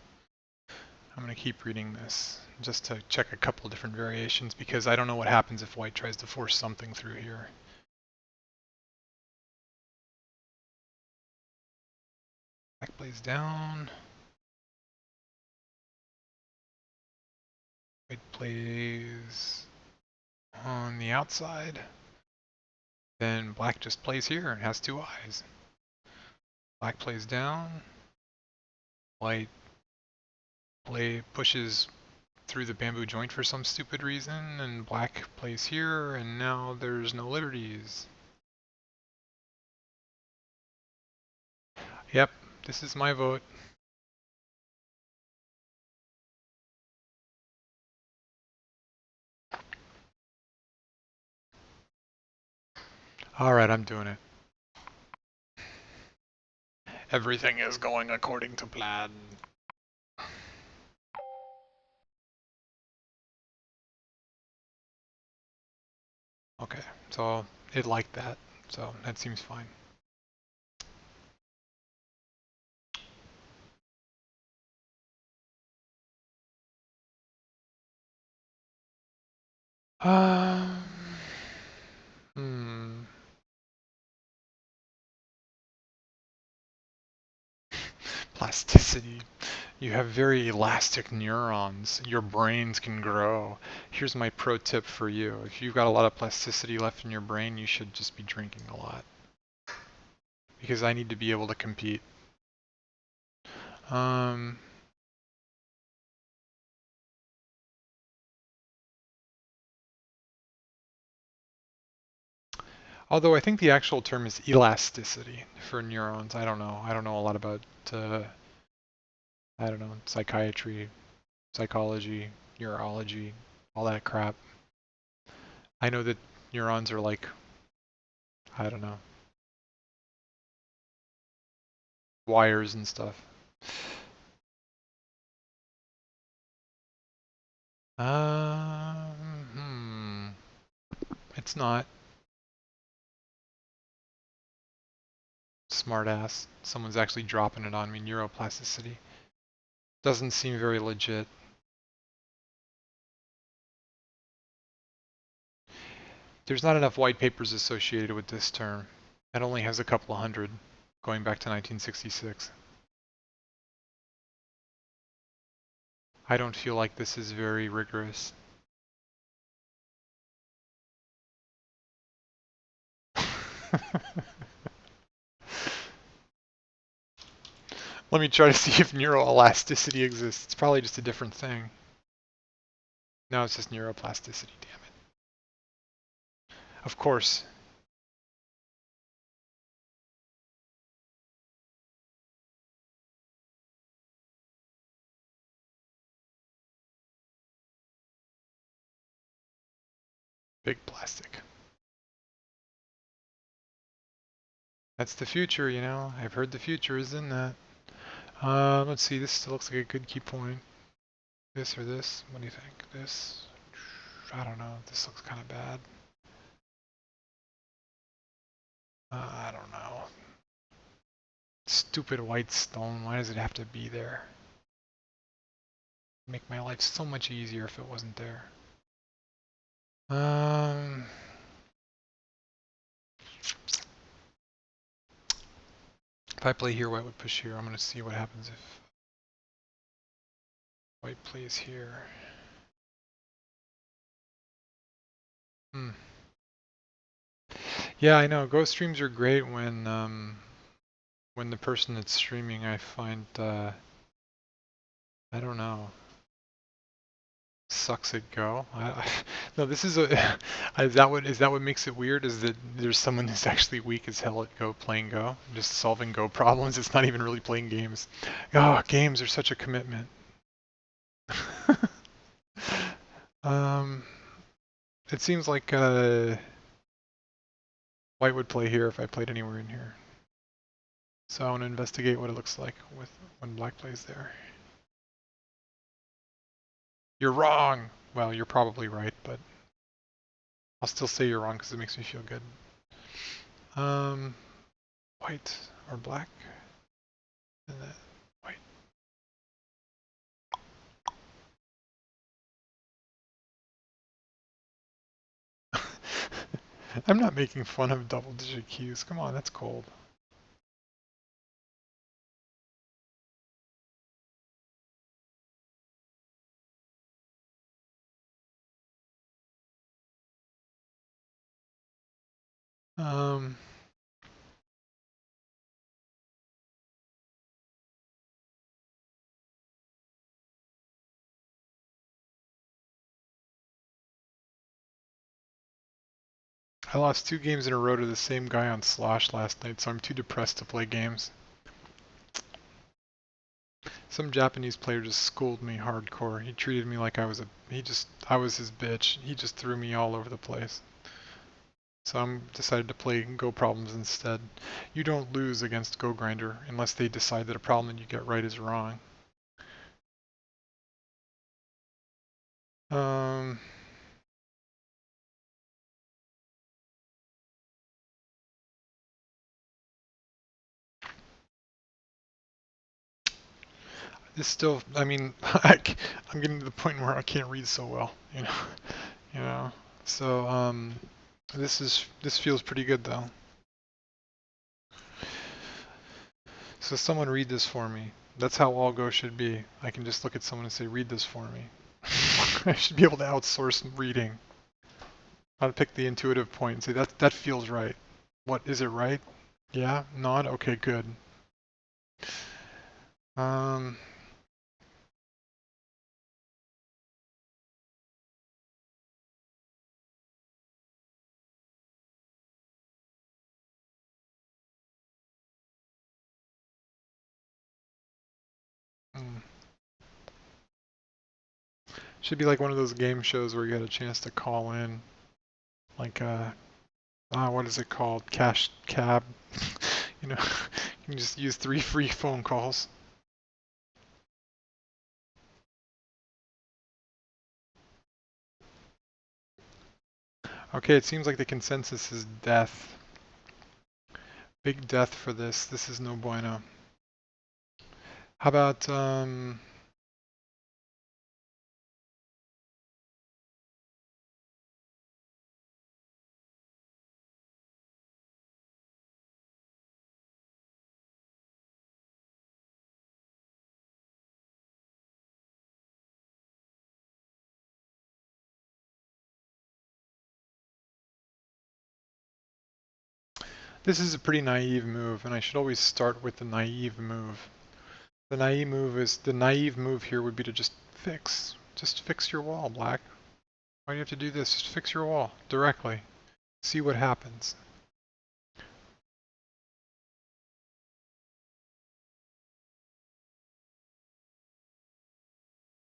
I'm going to keep reading this just to check a couple different variations because I don't know what happens if white tries to force something through here. Black plays down. White plays on the outside. then black just plays here and has 2 eyes. Black plays down, white pushes through the bamboo joint for some stupid reason, and black plays here, and now there's no liberties. Yep, this is my vote. Alright, I'm doing it. Everything is going according to plan. Okay, so it liked that, so that seems fine. Um, hmm. Plasticity. You have very elastic neurons. Your brains can grow. Here's my pro tip for you. If you've got a lot of plasticity left in your brain, you should just be drinking a lot. Because I need to be able to compete. Although I think the actual term is elasticity for neurons. I don't know. I don't know a lot about, I don't know, psychiatry, psychology, neurology, all that crap. I know that neurons are like, I don't know, wires and stuff. It's not. Smartass. Someone's actually dropping it on me. Neuroplasticity. Doesn't seem very legit. There's not enough white papers associated with this term. It only has a couple of hundred, going back to 1966. I don't feel like this is very rigorous. Let me try to see if neuroelasticity exists. It's probably just a different thing. No, it's just neuroplasticity, damn it. Of course. Big plastic. That's the future, you know. I've heard the future is in that. Let's see, this still looks like a good key point. This or this? What do you think? This? I don't know. This looks kind of bad. I don't know. Stupid white stone. Why does it have to be there? Make my life so much easier if it wasn't there. If I play here, white would push here. I'm going to see what happens if white plays here. Yeah, I know. Ghost streams are great when the person that's streaming, I find, I don't know, sucks at Go. No, this is is that what makes it weird? Is that there's someone who's actually weak as hell at Go, playing Go, just solving Go problems. It's not even really playing games. Oh, games are such a commitment. It seems like white would play here if I played anywhere in here. So I want to investigate what it looks like with when black plays there. You're wrong! Well, you're probably right, but I'll still say you're wrong because it makes me feel good. White or black? And then white. I'm not making fun of double-digit keys. Come on, that's cold. Um, I lost 2 games in a row to the same guy on Slosh last night, so I'm too depressed to play games. Some Japanese player just schooled me hardcore. He treated me like I was I was his bitch. He just threw me all over the place. So I'm decided to play Go Problems instead. You don't lose against Go Grinder unless they decide that a problem that you get right is wrong. Um, this still, I mean, I'm getting to the point where I can't read so well, you know. So this feels pretty good though. So someone read this for me. That's how all Go should be. I can just look at someone and say, read this for me. I should be able to outsource reading. I'd pick the intuitive point and say, that feels right. What, is it right? Yeah? Nod? Okay, good. Um, hmm. Should be like one of those game shows where you had a chance to call in. Like, what is it called? Cash Cab. You know, you can just use 3 free phone calls. Okay, it seems like the consensus is death. Big death for this. This is no bueno. How about, this is a pretty naive move, and I should always start with the naive move. The naive move here would be to just fix. Just fix your wall, Black. Why do you have to do this? Just fix your wall directly. See what happens.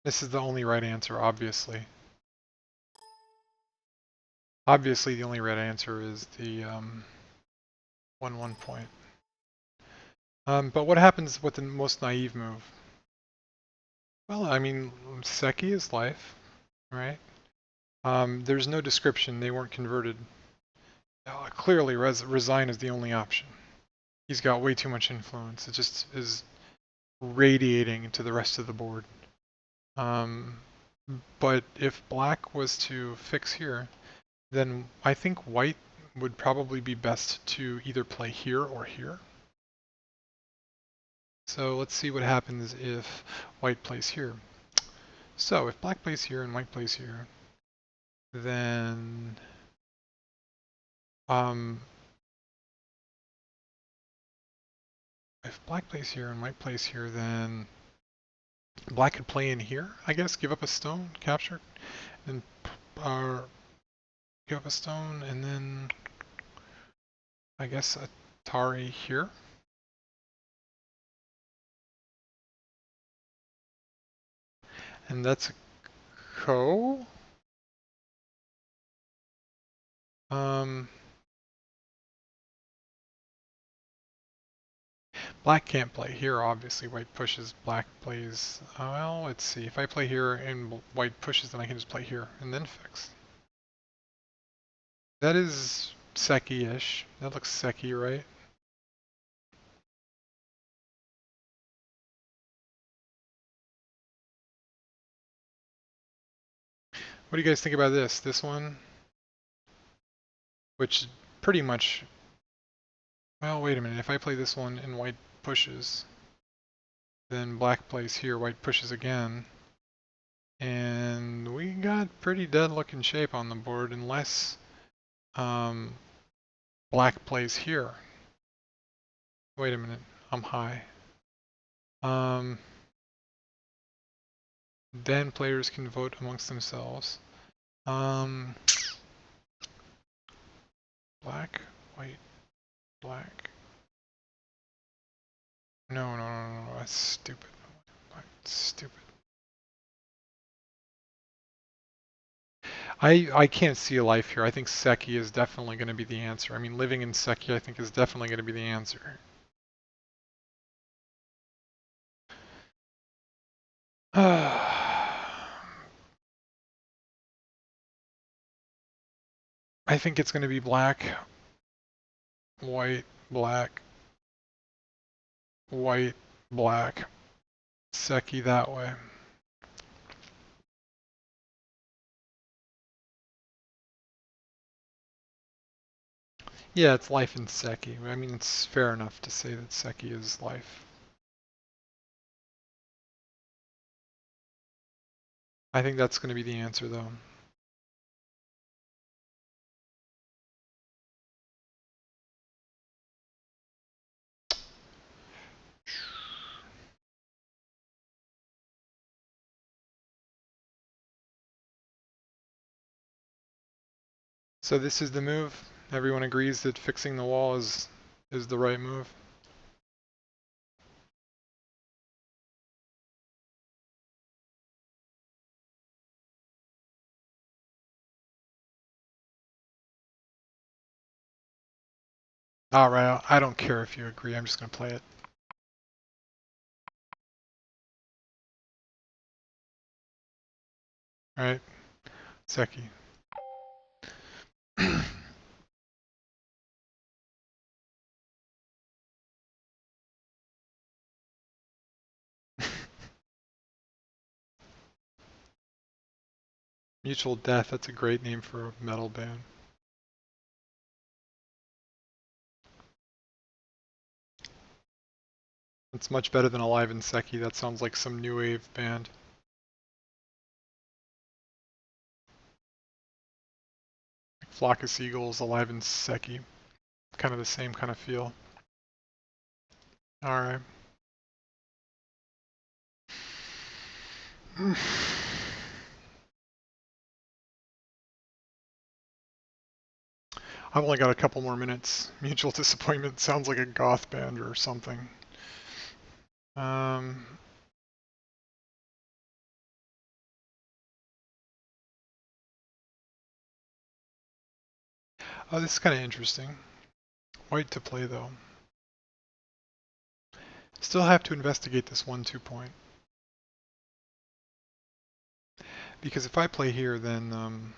This is the only right answer, obviously. Obviously, the only right answer is the 1-1 point. But what happens with the most naive move? Well, I mean, Seki is life, right? There's no description. They weren't converted. Clearly, resign is the only option. He's got way too much influence. It just is radiating into the rest of the board. But if Black was to fix here, then I think White would probably be best to either play here or here. So let's see what happens if White plays here. So if Black plays here and White plays here, then if Black plays here and White plays here, then Black could play in here, I guess, give up a stone, capture, and give up a stone, and then I guess Atari here. And that's a ko. Black can't play here, obviously. White pushes, Black plays. Well, let's see. If I play here and White pushes, then I can just play here and then fix. That is Seki-ish. That looks Seki, right? What do you guys think about this? This one? Which pretty much... Well, wait a minute. If I play this one and White pushes, then Black plays here, White pushes again. And we got pretty dead looking shape on the board unless Black plays here. Wait a minute, I'm high. Then players can vote amongst themselves. Black, white, black. No, no, no, no, no, that's stupid. Black, stupid. I can't see a life here. I think Seki is definitely going to be the answer. I mean, living in Seki, I think, is definitely going to be the answer. I think it's going to be black, white, black, white, black. Seki that way. Yeah, it's life in Seki. I mean, it's fair enough to say that Seki is life. I think that's going to be the answer, though. So this is the move. Everyone agrees that fixing the wall is the right move. Alright, I don't care if you agree, I'm just going to play it. Alright, Seki. Mutual Death, that's a great name for a metal band. It's much better than Alive in Seki, that sounds like some new wave band. Like Flock of Seagulls, Alive in Seki. Kind of the same kind of feel. Alright. I've only got a couple more minutes. Mutual Disappointment sounds like a goth band or something. Oh, this is kind of interesting. White to play though. Still have to investigate this 1-2 point. Because if I play here, then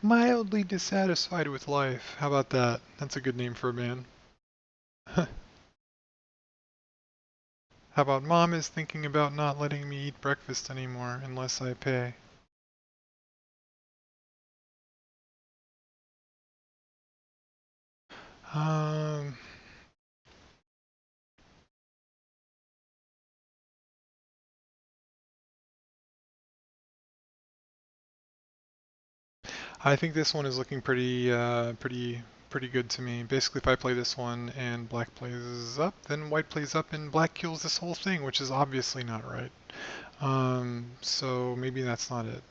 mildly dissatisfied with life. How about that? That's a good name for a band. How about Mom is thinking about not letting me eat breakfast anymore unless I pay. I think this one is looking pretty good to me. Basically, if I play this one and black plays up, then white plays up and black kills this whole thing, which is obviously not right. So maybe that's not it.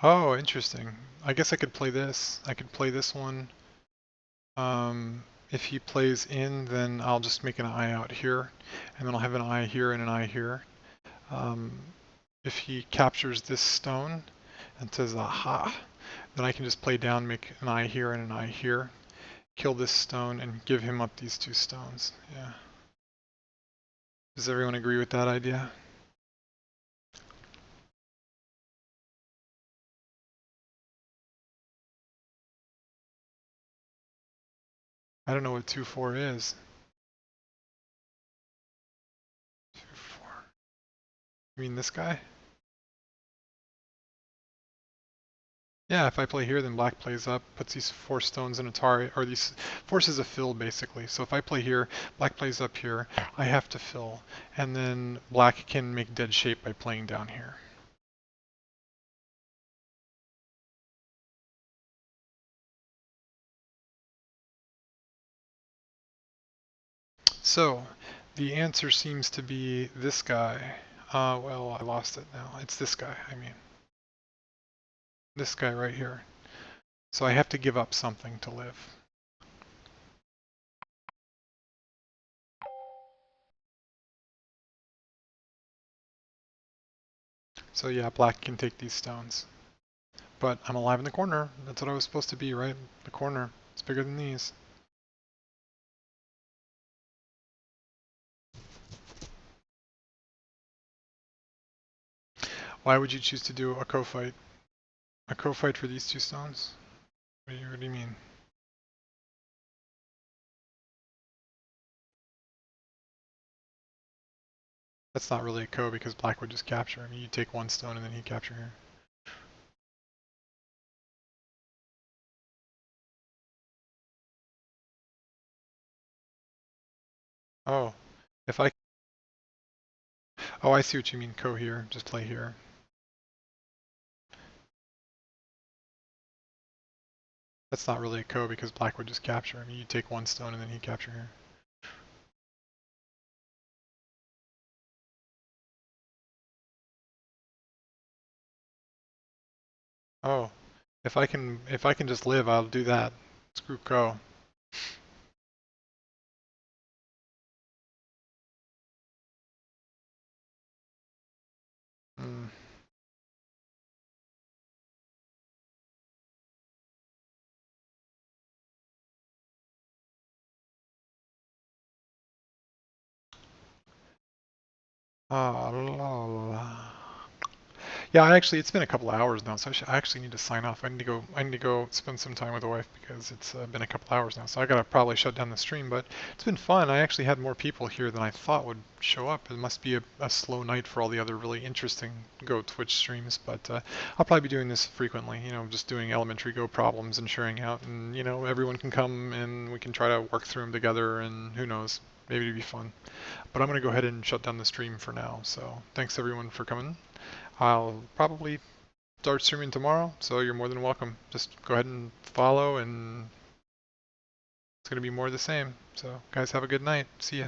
Oh, interesting. I guess I could play this. I could play this one. If he plays in, then I'll just make an eye out here, and then I'll have an eye here and an eye here. If he captures this stone and says, aha, then I can just play down, make an eye here and an eye here, kill this stone, and give him up these two stones. Yeah. Does everyone agree with that idea? I don't know what 2-4 is. 2-4. You mean this guy? Yeah, if I play here, then black plays up, puts these 4 stones in Atari, or these forces a fill basically. So if I play here, black plays up here, I have to fill, and then black can make dead shape by playing down here. So the answer seems to be this guy. Well, I lost it now. It's this guy, I mean. This guy right here. So I have to give up something to live. So yeah, black can take these stones. But I'm alive in the corner. That's what I was supposed to be, right? The corner. It's bigger than these. Why would you choose to do a co-fight? A co-fight for these 2 stones? What do you mean? That's not really a co because black would just capture. I mean, you take 1 stone and then he'd capture here. Oh, if I... Oh, I see what you mean, co here. Just play here. That's not really a co because black would just capture. I mean, you take 1 stone and then he'd capture here. Oh, if I can just live, I'll do that. Screw co. Mm. Ah, la, la. Yeah, it's been a couple hours now, so I actually need to sign off. I need to go spend some time with the wife because it's been a couple hours now. So I gotta probably shut down the stream, but it's been fun. I actually had more people here than I thought would show up. It must be a slow night for all the other really interesting Go Twitch streams, but I'll probably be doing this frequently. You know, just doing elementary Go problems and sharing out, and you know, everyone can come and we can try to work through them together, and who knows, maybe it'd be fun. But I'm gonna go ahead and shut down the stream for now. So thanks everyone for coming. I'll probably start streaming tomorrow, so you're more than welcome. Just go ahead and follow, and it's going to be more of the same. So, guys, have a good night. See ya.